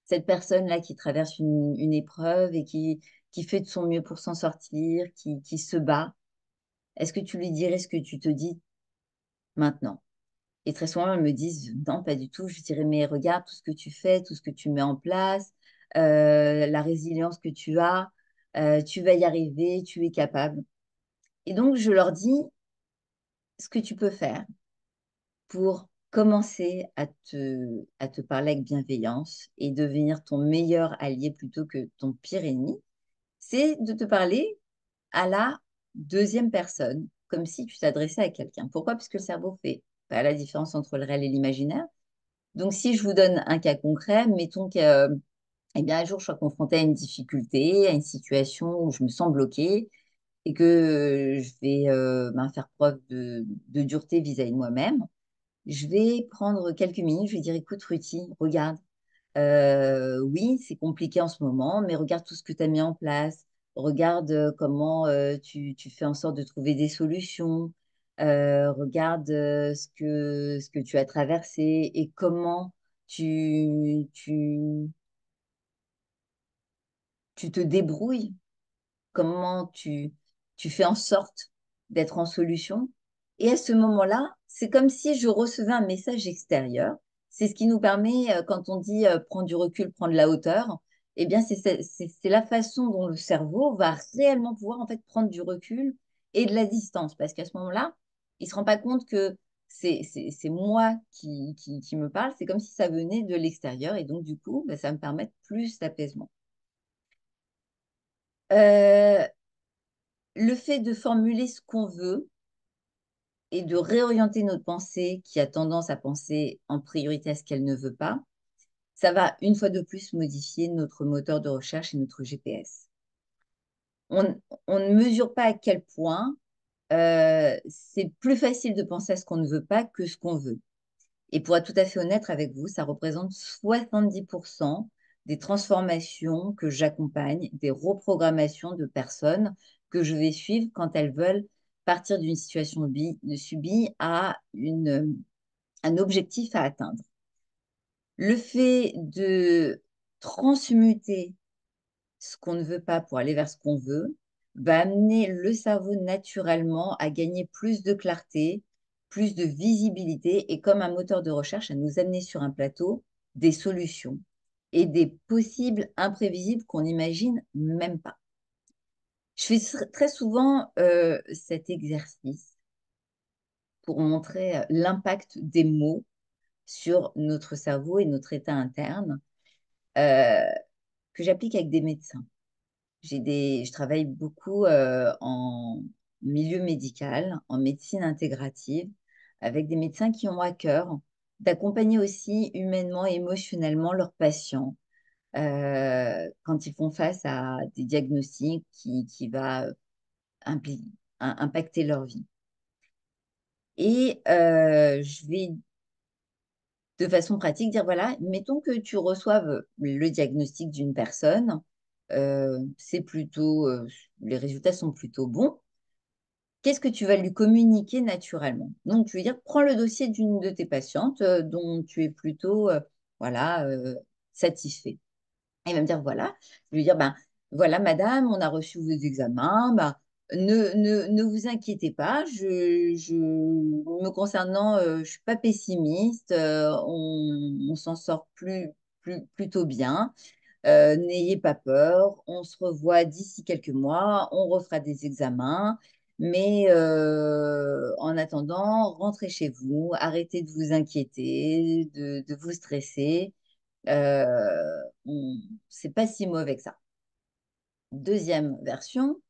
Speaker 2: Cette personne-là qui traverse une épreuve et qui fait de son mieux pour s'en sortir, qui se bat, est-ce que tu lui dirais ce que tu te dis maintenant? Et très souvent, elles me disent, non, pas du tout. Je dirais, mais regarde tout ce que tu fais, tout ce que tu mets en place, la résilience que tu vas y arriver, tu es capable. Et donc, je leur dis ce que tu peux faire pour commencer à te parler avec bienveillance et devenir ton meilleur allié plutôt que ton pire ennemi, c'est de te parler à la deuxième personne comme si tu t'adressais à quelqu'un. Pourquoi? Parce que le cerveau fait pas la différence entre le réel et l'imaginaire. Donc, si je vous donne un cas concret, mettons que, eh bien, un jour, je sois confrontée à une difficulté, à une situation où je me sens bloquée et que je vais ben, faire preuve de dureté vis-à-vis de moi-même. Je vais prendre quelques minutes, je vais dire, écoute, Ruthie, regarde. Oui, c'est compliqué en ce moment, mais regarde tout ce que tu as mis en place. Regarde comment tu fais en sorte de trouver des solutions. Regarde ce que tu as traversé et comment tu, tu, tu te débrouilles, comment tu fais en sorte d'être en solution. Et à ce moment-là, c'est comme si je recevais un message extérieur. C'est ce qui nous permet, quand on dit prendre du recul, prendre la hauteur, eh bien, c'est la façon dont le cerveau va réellement pouvoir en fait prendre du recul et de la distance. Parce qu'à ce moment-là, il ne se rend pas compte que c'est moi qui me parle. C'est comme si ça venait de l'extérieur. Et donc, du coup, ben, ça va me permettre plus d'apaisement. Euh, le fait de formuler ce qu'on veut et de réorienter notre pensée qui a tendance à penser en priorité à ce qu'elle ne veut pas, ça va une fois de plus modifier notre moteur de recherche et notre GPS. On, on ne mesure pas à quel point c'est plus facile de penser à ce qu'on ne veut pas que ce qu'on veut. Et pour être tout à fait honnête avec vous, ça représente 70% des transformations que j'accompagne, des reprogrammations de personnes que je vais suivre quand elles veulent partir d'une situation subie à un objectif à atteindre. Le fait de transmuter ce qu'on ne veut pas pour aller vers ce qu'on veut va amener le cerveau naturellement à gagner plus de clarté, plus de visibilité et comme un moteur de recherche à nous amener sur un plateau des solutions et des possibles imprévisibles qu'on n'imagine même pas. Je fais très souvent cet exercice pour montrer l'impact des mots sur notre cerveau et notre état interne euh, que j'applique avec des médecins. Je travaille beaucoup en milieu médical, en médecine intégrative, avec des médecins qui ont à cœur d'accompagner aussi humainement et émotionnellement leurs patients quand ils font face à des diagnostics qui va impacter leur vie. Et je vais de façon pratique dire, voilà, mettons que tu reçoives le diagnostic d'une personne, c'est plutôt, les résultats sont plutôt bons. Qu'est-ce que tu vas lui communiquer naturellement? Donc, tu veux dire, prends le dossier d'une de tes patientes dont tu es plutôt, voilà, satisfait. Il va me dire, voilà, je vais lui dire, ben, voilà, madame, on a reçu vos examens, ben, ne vous inquiétez pas, me concernant, je ne suis pas pessimiste, on s'en sort plutôt bien. N'ayez pas peur, on se revoit d'ici quelques mois, on refera des examens, mais en attendant, rentrez chez vous, arrêtez de vous inquiéter, de vous stresser. C'est pas si mauvais que ça. Deuxième version,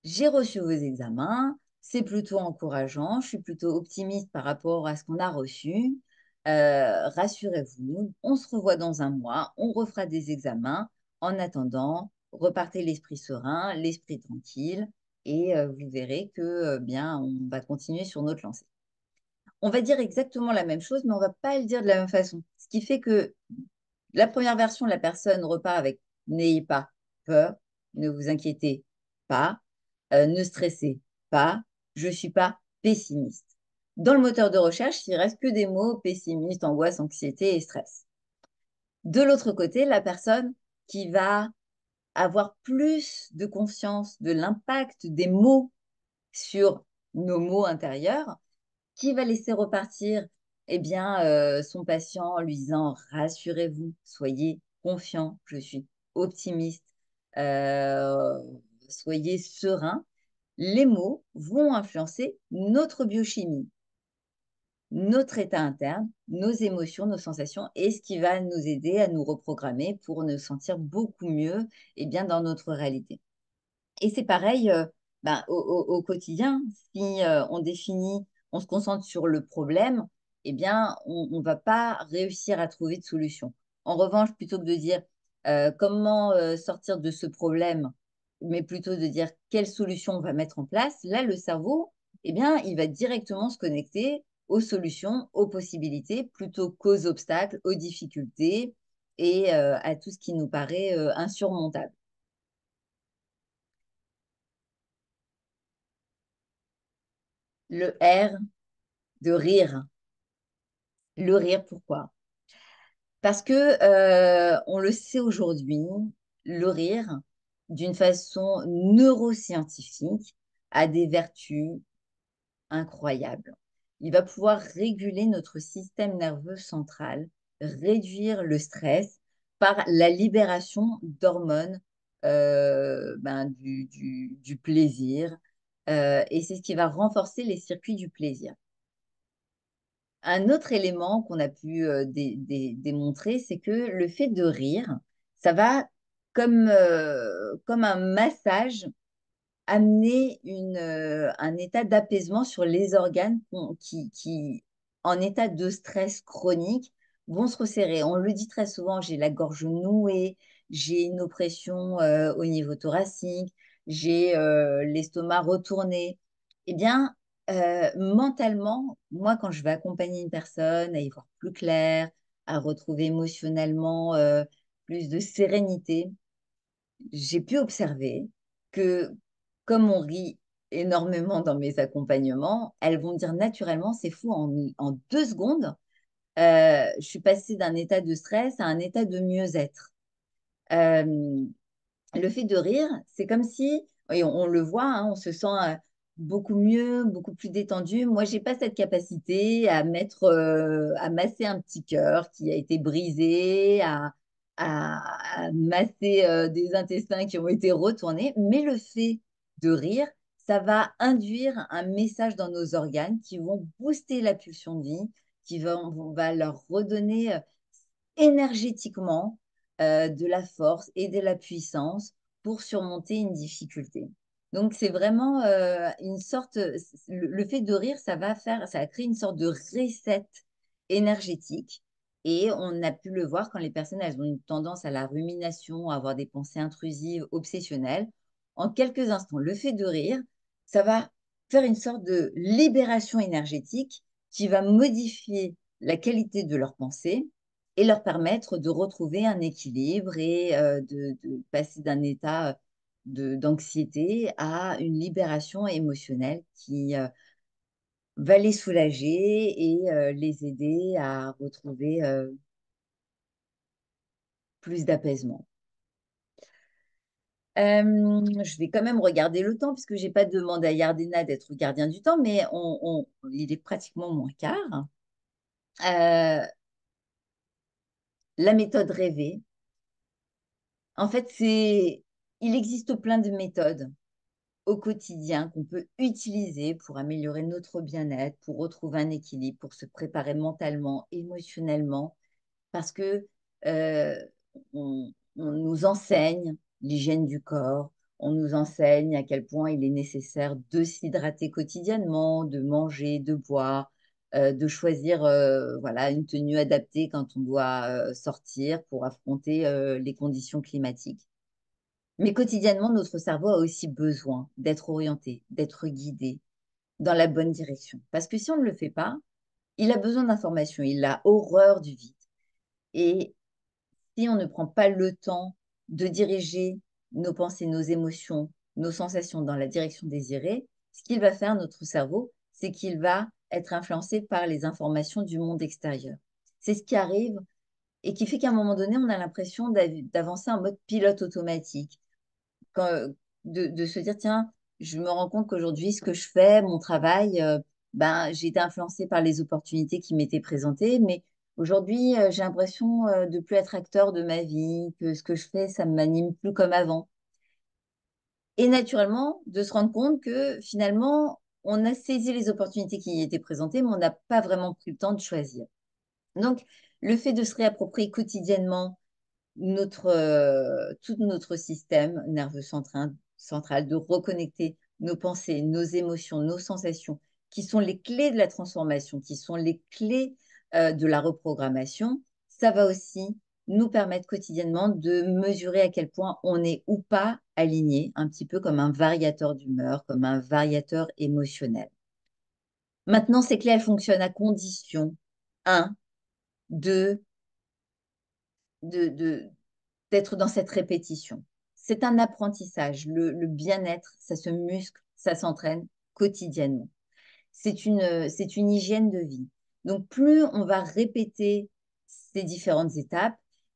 Speaker 2: j'ai reçu vos examens, c'est plutôt encourageant, je suis plutôt optimiste par rapport à ce qu'on a reçu. Rassurez-vous, on se revoit dans un mois, on refera des examens. En attendant, repartez l'esprit serein, l'esprit tranquille, et vous verrez que bien, on va continuer sur notre lancée. On va dire exactement la même chose, mais on va pas le dire de la même façon. Ce qui fait que la première version, la personne repart avec n'ayez pas peur, ne vous inquiétez pas, ne stressez pas, je ne suis pas pessimiste. Dans le moteur de recherche, il reste que des mots pessimiste, angoisse, anxiété et stress. De l'autre côté, la personne qui va avoir plus de conscience de l'impact des mots sur nos mots intérieurs, qui va laisser repartir eh bien, son patient en lui disant rassurez-vous, soyez confiant, je suis optimiste, euh, soyez serein. Les mots vont influencer notre biochimie, notre état interne, nos émotions, nos sensations et ce qui va nous aider à nous reprogrammer pour nous sentir beaucoup mieux eh bien, dans notre réalité. Et c'est pareil ben, au quotidien, si on définit, on se concentre sur le problème, eh bien, on ne va pas réussir à trouver de solution. En revanche, plutôt que de dire comment sortir de ce problème, mais plutôt de dire quelle solution on va mettre en place, là, le cerveau, eh bien, il va directement se connecter aux solutions, aux possibilités, plutôt qu'aux obstacles, aux difficultés et à tout ce qui nous paraît insurmontable. Le R de rire. Le rire, pourquoi? Parce que on le sait aujourd'hui, le rire, d'une façon neuroscientifique, a des vertus incroyables. Il va pouvoir réguler notre système nerveux central, réduire le stress par la libération d'hormones du plaisir. Et c'est ce qui va renforcer les circuits du plaisir. Un autre élément qu'on a pu démontrer, c'est que le fait de rire, ça va, comme un massage, amener un état d'apaisement sur les organes en état de stress chronique, vont se resserrer. On le dit très souvent, j'ai la gorge nouée, j'ai une oppression au niveau thoracique, j'ai l'estomac retourné. Eh bien, mentalement, moi, quand je vais accompagner une personne à y voir plus clair, à retrouver émotionnellement plus de sérénité, j'ai pu observer que comme on rit énormément dans mes accompagnements, elles vont dire naturellement, c'est fou, en 2 secondes, je suis passée d'un état de stress à un état de mieux-être. Euh, le fait de rire, c'est comme si, et on le voit, hein, on se sent beaucoup mieux, beaucoup plus détendu. Moi, j'ai pas cette capacité à masser un petit cœur qui a été brisé, à masser des intestins qui ont été retournés. Mais le fait de rire, ça va induire un message dans nos organes qui vont booster la pulsion de vie, va leur redonner énergétiquement de la force et de la puissance pour surmonter une difficulté. Donc, c'est vraiment une sorte, le fait de rire, ça va créer une sorte de reset énergétique. Et on a pu le voir quand les personnes, elles ont une tendance à la rumination, à avoir des pensées intrusives, obsessionnelles. En quelques instants, le fait de rire, ça va faire une sorte de libération énergétique qui va modifier la qualité de leurs pensées et leur permettre de retrouver un équilibre et de passer d'un état d'anxiété à une libération émotionnelle qui va les soulager et les aider à retrouver plus d'apaisement. Je vais quand même regarder le temps puisque j'ai pas demandé à Yardena d'être gardien du temps, mais il est pratiquement moins quart. Euh, la méthode rêvée, en fait, il existe plein de méthodes au quotidien qu'on peut utiliser pour améliorer notre bien-être, pour retrouver un équilibre, pour se préparer mentalement, émotionnellement, parce que euh, on nous enseigne l'hygiène du corps, on nous enseigne à quel point il est nécessaire de s'hydrater quotidiennement, de manger, de boire, de choisir voilà, une tenue adaptée quand on doit sortir pour affronter les conditions climatiques. Mais quotidiennement, notre cerveau a aussi besoin d'être orienté, d'être guidé dans la bonne direction. Parce que si on ne le fait pas, il a besoin d'informations, il a horreur du vide. Et si on ne prend pas le temps de diriger nos pensées, nos émotions, nos sensations dans la direction désirée, ce qu'il va faire, notre cerveau, c'est qu'il va être influencé par les informations du monde extérieur. C'est ce qui arrive et qui fait qu'à un moment donné, on a l'impression d'avancer en mode pilote automatique de se dire, tiens, je me rends compte qu'aujourd'hui, ce que je fais, mon travail, j'ai été influencée par les opportunités qui m'étaient présentées, mais aujourd'hui, j'ai l'impression de plus être acteur de ma vie, que ce que je fais, ça ne m'anime plus comme avant. Et naturellement, de se rendre compte que finalement, on a saisi les opportunités qui y étaient présentées, mais on n'a pas vraiment pris le temps de choisir. Donc, le fait de se réapproprier quotidiennement tout notre système nerveux central, de reconnecter nos pensées, nos émotions, nos sensations, qui sont les clés de la transformation, qui sont les clés de la reprogrammation, ça va aussi nous permettre quotidiennement de mesurer à quel point on est ou pas aligné, un petit peu comme un variateur d'humeur, comme un variateur émotionnel. Maintenant, ces clés, elles fonctionnent à condition, un, de, de, de- d'être dans cette répétition. C'est un apprentissage. Le bien-être, ça se muscle, ça s'entraîne quotidiennement. C'est une hygiène de vie. Donc, plus on va répéter ces différentes étapes,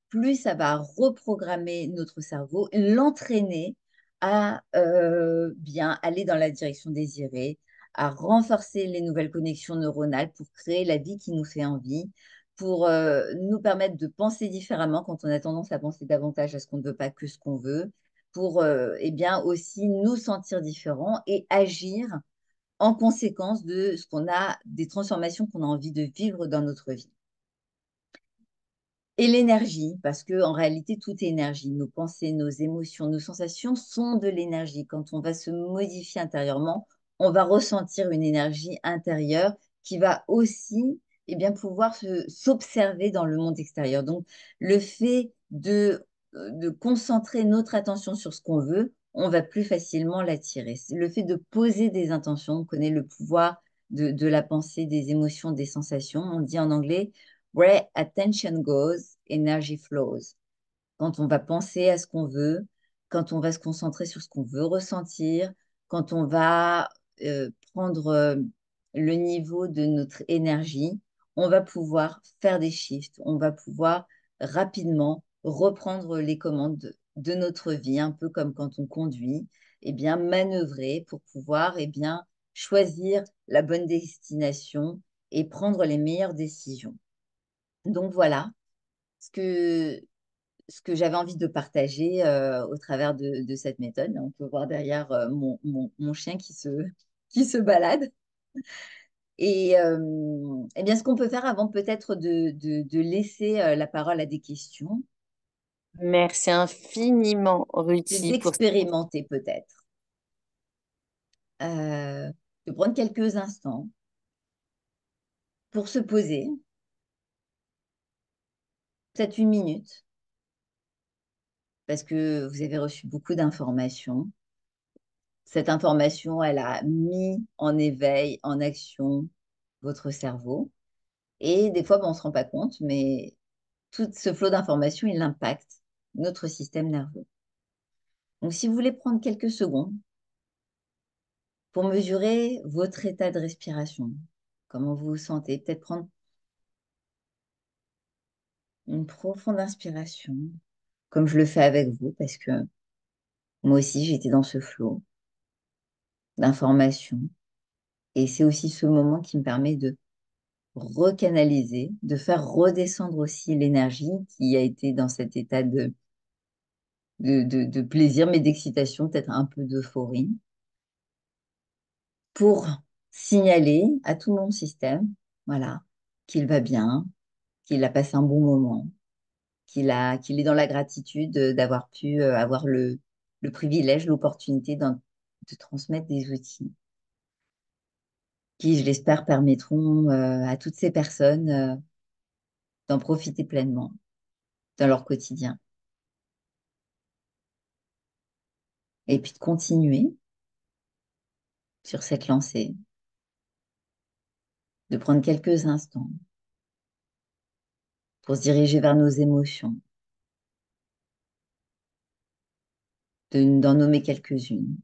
Speaker 2: plus ça va reprogrammer notre cerveau, l'entraîner à bien aller dans la direction désirée, à renforcer les nouvelles connexions neuronales pour créer la vie qui nous fait envie, pour nous permettre de penser différemment quand on a tendance à penser davantage à ce qu'on ne veut pas que ce qu'on veut, pour eh bien aussi nous sentir différents et agir en conséquence de ce qu'on a, des transformations qu'on a envie de vivre dans notre vie. Et l'énergie, parce que en réalité, tout est énergie. Nos pensées, nos émotions, nos sensations sont de l'énergie. Quand on va se modifier intérieurement, on va ressentir une énergie intérieure qui va aussi pouvoir s'observer dans le monde extérieur. Donc, le fait de concentrer notre attention sur ce qu'on veut, on va plus facilement l'attirer. Le fait de poser des intentions, on connaît le pouvoir de la pensée, des émotions, des sensations. On dit en anglais, where attention goes, energy flows. Quand on va penser à ce qu'on veut, quand on va se concentrer sur ce qu'on veut ressentir, quand on va prendre le niveau de notre énergie, on va pouvoir faire des shifts, on va pouvoir rapidement reprendre les commandes de notre vie, un peu comme quand on conduit, et bien manœuvrer pour pouvoir choisir la bonne destination et prendre les meilleures décisions. Donc voilà ce que j'avais envie de partager au travers de cette méthode. On peut voir derrière mon chien qui se balade. Et eh bien, ce qu'on peut faire avant peut-être de laisser la parole à des questions,
Speaker 1: Merci infiniment,
Speaker 2: c'est
Speaker 1: Ruthie, pour...
Speaker 2: d'expérimenter peut-être, euh, de prendre quelques instants pour se poser, peut-être une minute, parce que vous avez reçu beaucoup d'informations. Cette information, elle a mis en éveil, en action votre cerveau. Et des fois, ben, on ne se rend pas compte, mais tout ce flot d'informations, il impacte notre système nerveux. Donc, si vous voulez prendre quelques secondes pour mesurer votre état de respiration, comment vous vous sentez, peut-être prendre une profonde inspiration, comme je le fais avec vous, parce que moi aussi, j'étais dans ce flot d'informations. Et c'est aussi ce moment qui me permet de recanaliser, de faire redescendre aussi l'énergie qui a été dans cet état de plaisir, mais d'excitation, peut-être un peu d'euphorie, pour signaler à tout mon système, voilà, qu'il va bien, qu'il a passé un bon moment, qu'il est dans la gratitude d'avoir pu avoir le privilège, l'opportunité de transmettre des outils qui, je l'espère, permettront à toutes ces personnes d'en profiter pleinement dans leur quotidien. Et puis de continuer sur cette lancée, de prendre quelques instants pour se diriger vers nos émotions, d'en nommer quelques-unes.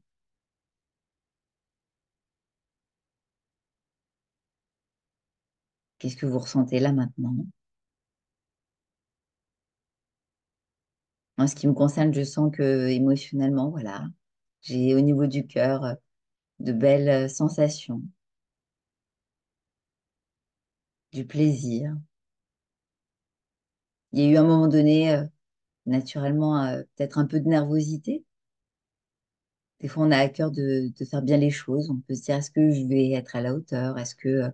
Speaker 2: Qu'est-ce que vous ressentez là maintenant? En ce qui me concerne, je sens que émotionnellement, voilà, j'ai au niveau du cœur de belles sensations, du plaisir. Il y a eu un moment donné, naturellement, peut-être un peu de nervosité. Des fois, on a à cœur de faire bien les choses. On peut se dire, est-ce que je vais être à la hauteur? Est-ce que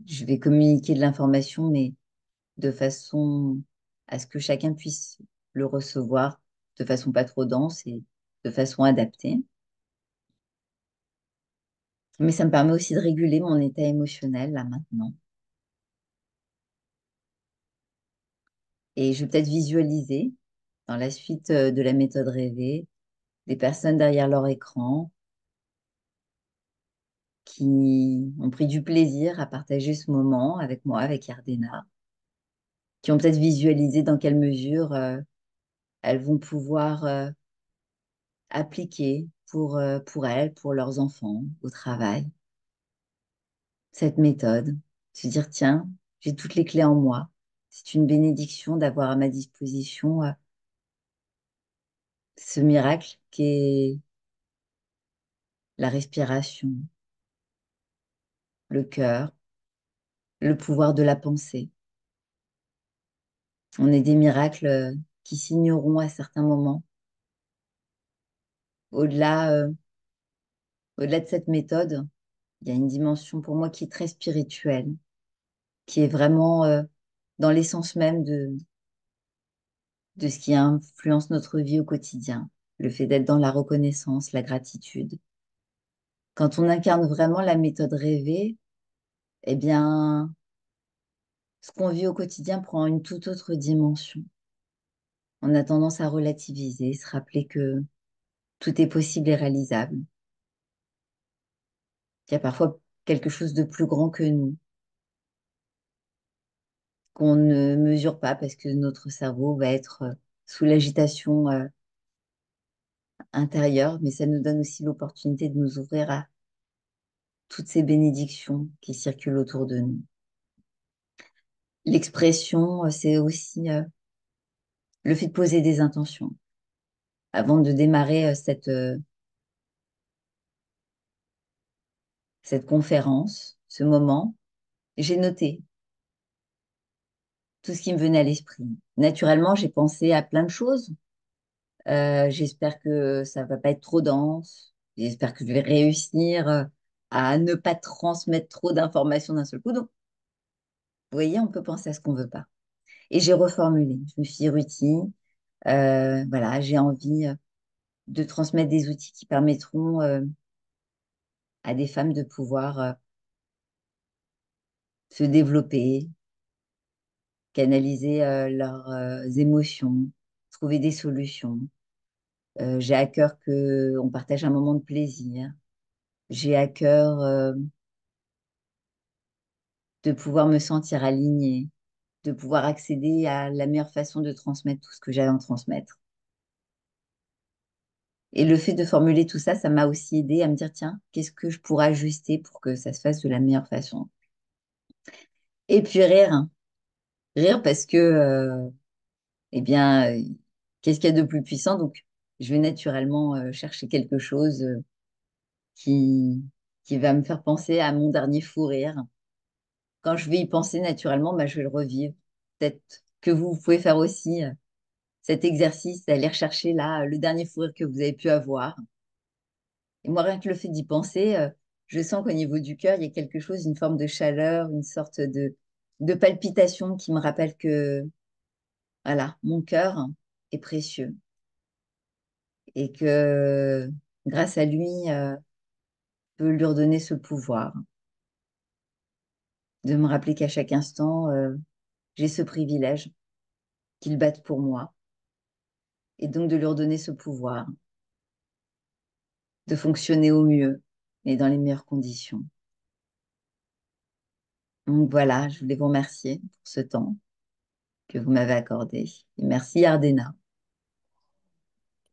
Speaker 2: je vais communiquer de l'information, mais de façon à ce que chacun puisse le recevoir de façon pas trop dense et de façon adaptée. Mais ça me permet aussi de réguler mon état émotionnel là maintenant. Et je vais peut-être visualiser dans la suite de la méthode rêvée des personnes derrière leur écran qui ont pris du plaisir à partager ce moment avec moi, avec Yardena, qui ont peut-être visualisé dans quelle mesure elles vont pouvoir appliquer pour elles, pour leurs enfants, au travail, cette méthode. Se dire, tiens, j'ai toutes les clés en moi. C'est une bénédiction d'avoir à ma disposition ce miracle qui est la respiration, le cœur, le pouvoir de la pensée. On est des miracles qui signeront à certains moments. Au-delà, au-delà de cette méthode, il y a une dimension pour moi qui est très spirituelle, qui est vraiment dans l'essence même de ce qui influence notre vie au quotidien. Le fait d'être dans la reconnaissance, la gratitude. Quand on incarne vraiment la méthode rêvée, eh bien, ce qu'on vit au quotidien prend une toute autre dimension. On a tendance à relativiser, se rappeler que tout est possible et réalisable, qu'il y a parfois quelque chose de plus grand que nous, qu'on ne mesure pas parce que notre cerveau va être sous l'agitation intérieure, mais ça nous donne aussi l'opportunité de nous ouvrir à toutes ces bénédictions qui circulent autour de nous. L'expression, c'est aussi le fait de poser des intentions. Avant de démarrer cette conférence, ce moment, j'ai noté tout ce qui me venait à l'esprit. Naturellement, j'ai pensé à plein de choses. J'espère que ça va pas être trop dense. J'espère que je vais réussir à ne pas transmettre trop d'informations d'un seul coup. Donc, vous voyez, on peut penser à ce qu'on veut pas. Et j'ai reformulé. Je me suis dit, Ruthi, voilà, j'ai envie de transmettre des outils qui permettront à des femmes de pouvoir se développer, canaliser leurs émotions, trouver des solutions. J'ai à cœur qu'on partage un moment de plaisir. J'ai à cœur de pouvoir me sentir alignée, de pouvoir accéder à la meilleure façon de transmettre tout ce que j'ai à en transmettre. Et le fait de formuler tout ça, ça m'a aussi aidé à me dire, tiens, qu'est-ce que je pourrais ajuster pour que ça se fasse de la meilleure façon? Et puis rire, hein. Rire parce que, eh bien, qu'est-ce qu'il y a de plus puissant? Donc, je vais naturellement chercher quelque chose qui, qui va me faire penser à mon dernier fou rire. Quand je vais y penser naturellement, bah, je vais le revivre. Peut-être que vous pouvez faire aussi cet exercice, d'aller rechercher là le dernier fou rire que vous avez pu avoir. Et moi, rien que le fait d'y penser, je sens qu'au niveau du cœur, il y a quelque chose, une forme de chaleur, une sorte de palpitation qui me rappelle que, voilà, mon cœur est précieux et que grâce à lui, je peux lui redonner ce pouvoir de me rappeler qu'à chaque instant, j'ai ce privilège qu'il batte pour moi et donc de lui redonner ce pouvoir de fonctionner au mieux et dans les meilleures conditions. Donc voilà, je voulais vous remercier pour ce temps que vous m'avez accordé. Et merci Ardena.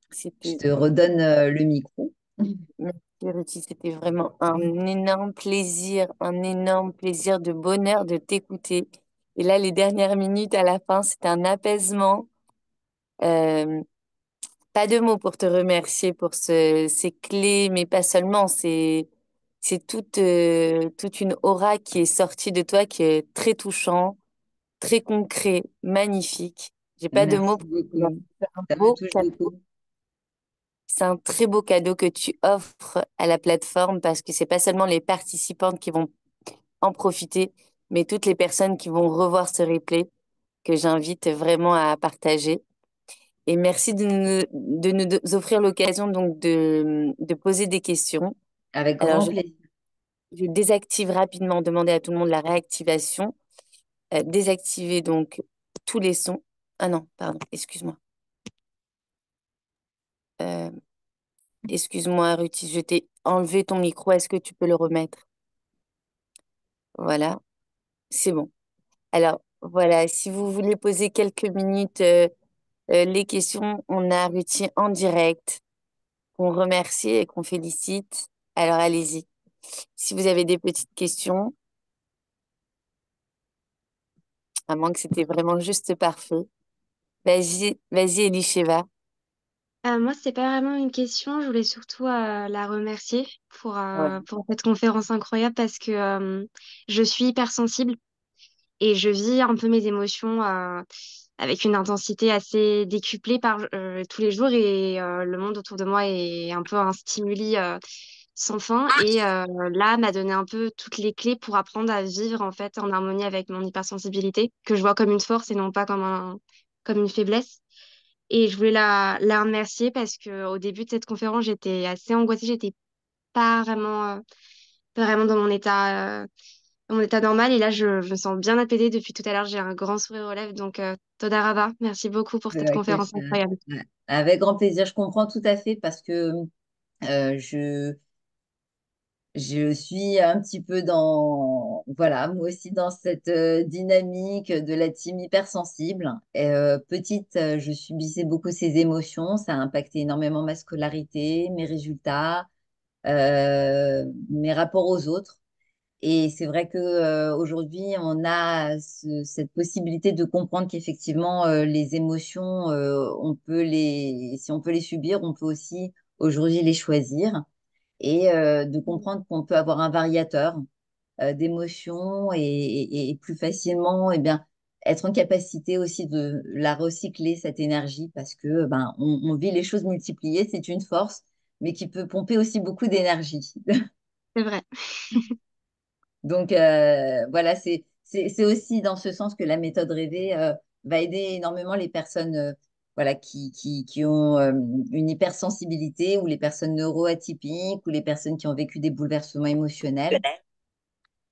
Speaker 2: Je
Speaker 1: C'était
Speaker 2: te redonne le micro.
Speaker 1: Merci, Ruthi. C'était vraiment un énorme plaisir de bonheur de t'écouter. Et là, les dernières minutes à la fin, c'était un apaisement. Euh, Pas de mots pour te remercier pour ces clés, mais pas seulement. C'est toute une aura qui est sortie de toi, qui est très touchant, très concret, magnifique. J'ai pas de mots
Speaker 2: Merci
Speaker 1: pour te remercier.
Speaker 2: beaucoup.
Speaker 1: C'est un
Speaker 2: Ça me
Speaker 1: beau
Speaker 2: touche
Speaker 1: cadeau.
Speaker 2: beaucoup.
Speaker 1: C'est un très beau cadeau que tu offres à la plateforme parce que c'est pas seulement les participantes qui vont en profiter, mais toutes les personnes qui vont revoir ce replay que j'invite vraiment à partager. Et merci de nous offrir l'occasion donc de poser des questions.
Speaker 2: Avec
Speaker 1: Alors,
Speaker 2: grand plaisir.
Speaker 1: je désactive rapidement, demander à tout le monde la réactivation. Désactiver donc tous les sons. Ah non, pardon, excuse-moi. Euh, excuse-moi, Ruthi, je t'ai enlevé ton micro. Est-ce que tu peux le remettre? Voilà, c'est bon. Alors, voilà, si vous voulez poser quelques minutes les questions, on a Ruthi en direct, qu'on remercie et qu'on félicite. Alors, allez-y. Si vous avez des petites questions, à moins que c'était vraiment juste parfait. Vas-y, vas-y, Elisheva.
Speaker 3: Moi, c'est pas vraiment une question. Je voulais surtout la remercier
Speaker 1: Ouais.
Speaker 3: pour cette conférence incroyable parce que je suis hypersensible et je vis un peu mes émotions avec une intensité assez décuplée tous les jours et le monde autour de moi est un peu un stimuli sans fin et là m'a donné un peu toutes les clés pour apprendre à vivre en fait en harmonie avec mon hypersensibilité que je vois comme une force et non pas comme une faiblesse. Et je voulais la remercier parce que au début de cette conférence, j'étais assez angoissée, j'étais pas vraiment dans mon état normal. Et là, je me sens bien apaisée depuis tout à l'heure. J'ai un grand sourire aux lèvres. Donc, Toda Rava, merci beaucoup pour cette conférence incroyable.
Speaker 2: Ouais. Avec grand plaisir, je comprends tout à fait parce que euh, je, je suis un petit peu voilà, moi aussi dans cette dynamique de la team hypersensible. Et, petite, je subissais beaucoup ces émotions, ça a impacté énormément ma scolarité, mes résultats, mes rapports aux autres. Et c'est vrai que aujourd'hui, on a cette possibilité de comprendre qu'effectivement, les émotions, si on peut les subir, on peut aussi aujourd'hui les choisir et de comprendre qu'on peut avoir un variateur d'émotions et plus facilement, eh bien, être en capacité aussi de la recycler, cette énergie, parce que ben, on vit les choses multipliées, c'est une force, mais qui peut pomper aussi beaucoup d'énergie.
Speaker 3: C'est vrai.
Speaker 2: Donc, voilà, c'est aussi dans ce sens que la méthode rêvée va aider énormément les personnes voilà, qui ont une hypersensibilité ou les personnes neuroatypiques ou les personnes qui ont vécu des bouleversements émotionnels.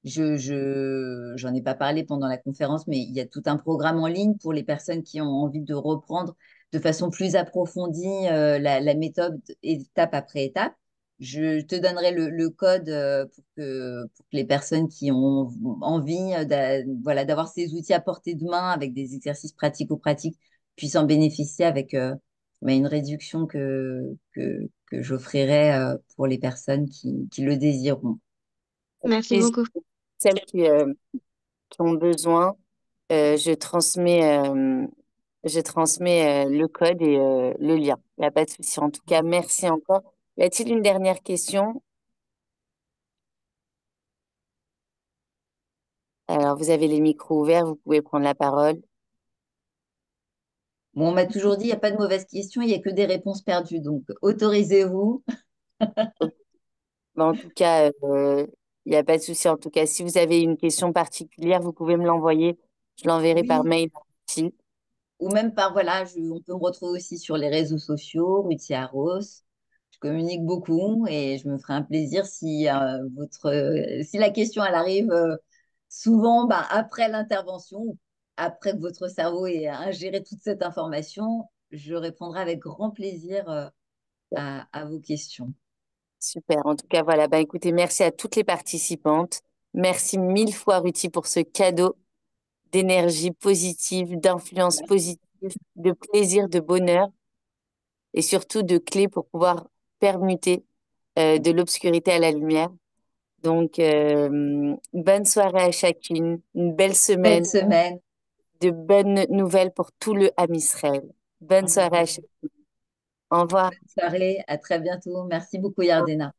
Speaker 2: J'en ai pas parlé pendant la conférence, mais il y a tout un programme en ligne pour les personnes qui ont envie de reprendre de façon plus approfondie la méthode étape après étape. Je te donnerai le code pour que les personnes qui ont envie voilà, d'avoir ces outils à portée de main avec des exercices pratico-pratiques puissent en bénéficier avec une réduction que j'offrirai pour les personnes qui le désireront.
Speaker 3: Merci
Speaker 1: Les
Speaker 3: beaucoup.
Speaker 1: celles qui ont besoin, je transmets le code et le lien. Il n'y a pas de souci. En tout cas, merci encore. Y a-t-il une dernière question? Alors, vous avez les micros ouverts, vous pouvez prendre la parole.
Speaker 2: Bon, on m'a toujours dit, il n'y a pas de mauvaise question, il n'y a que des réponses perdues. Donc, autorisez-vous.
Speaker 1: Ok. Mais en tout cas, il n'y a pas de souci. En tout cas, si vous avez une question particulière, vous pouvez me l'envoyer. Je l'enverrai par
Speaker 2: Oui,
Speaker 1: mail aussi.
Speaker 2: ou même par, voilà, on peut me retrouver aussi sur les réseaux sociaux, Ruthie Arros. Je communique beaucoup et je me ferai un plaisir si, si la question, elle arrive souvent bah, après l'intervention, après que votre cerveau ait ingéré toute cette information, je répondrai avec grand plaisir à vos questions.
Speaker 1: Super. En tout cas, voilà. Bah, écoutez, merci à toutes les participantes. Merci mille fois, Ruthie, pour ce cadeau d'énergie positive, d'influence positive, de plaisir, de bonheur et surtout de clés pour pouvoir permuter de l'obscurité à la lumière. Donc, bonne soirée à chacune, une belle
Speaker 2: Belle
Speaker 1: semaine,
Speaker 2: semaine.
Speaker 1: de bonnes nouvelles pour tout le Ham Israël. Bonne soirée à chacune. Au revoir.
Speaker 2: Bonne soirée. À très bientôt. Merci beaucoup, Yardena.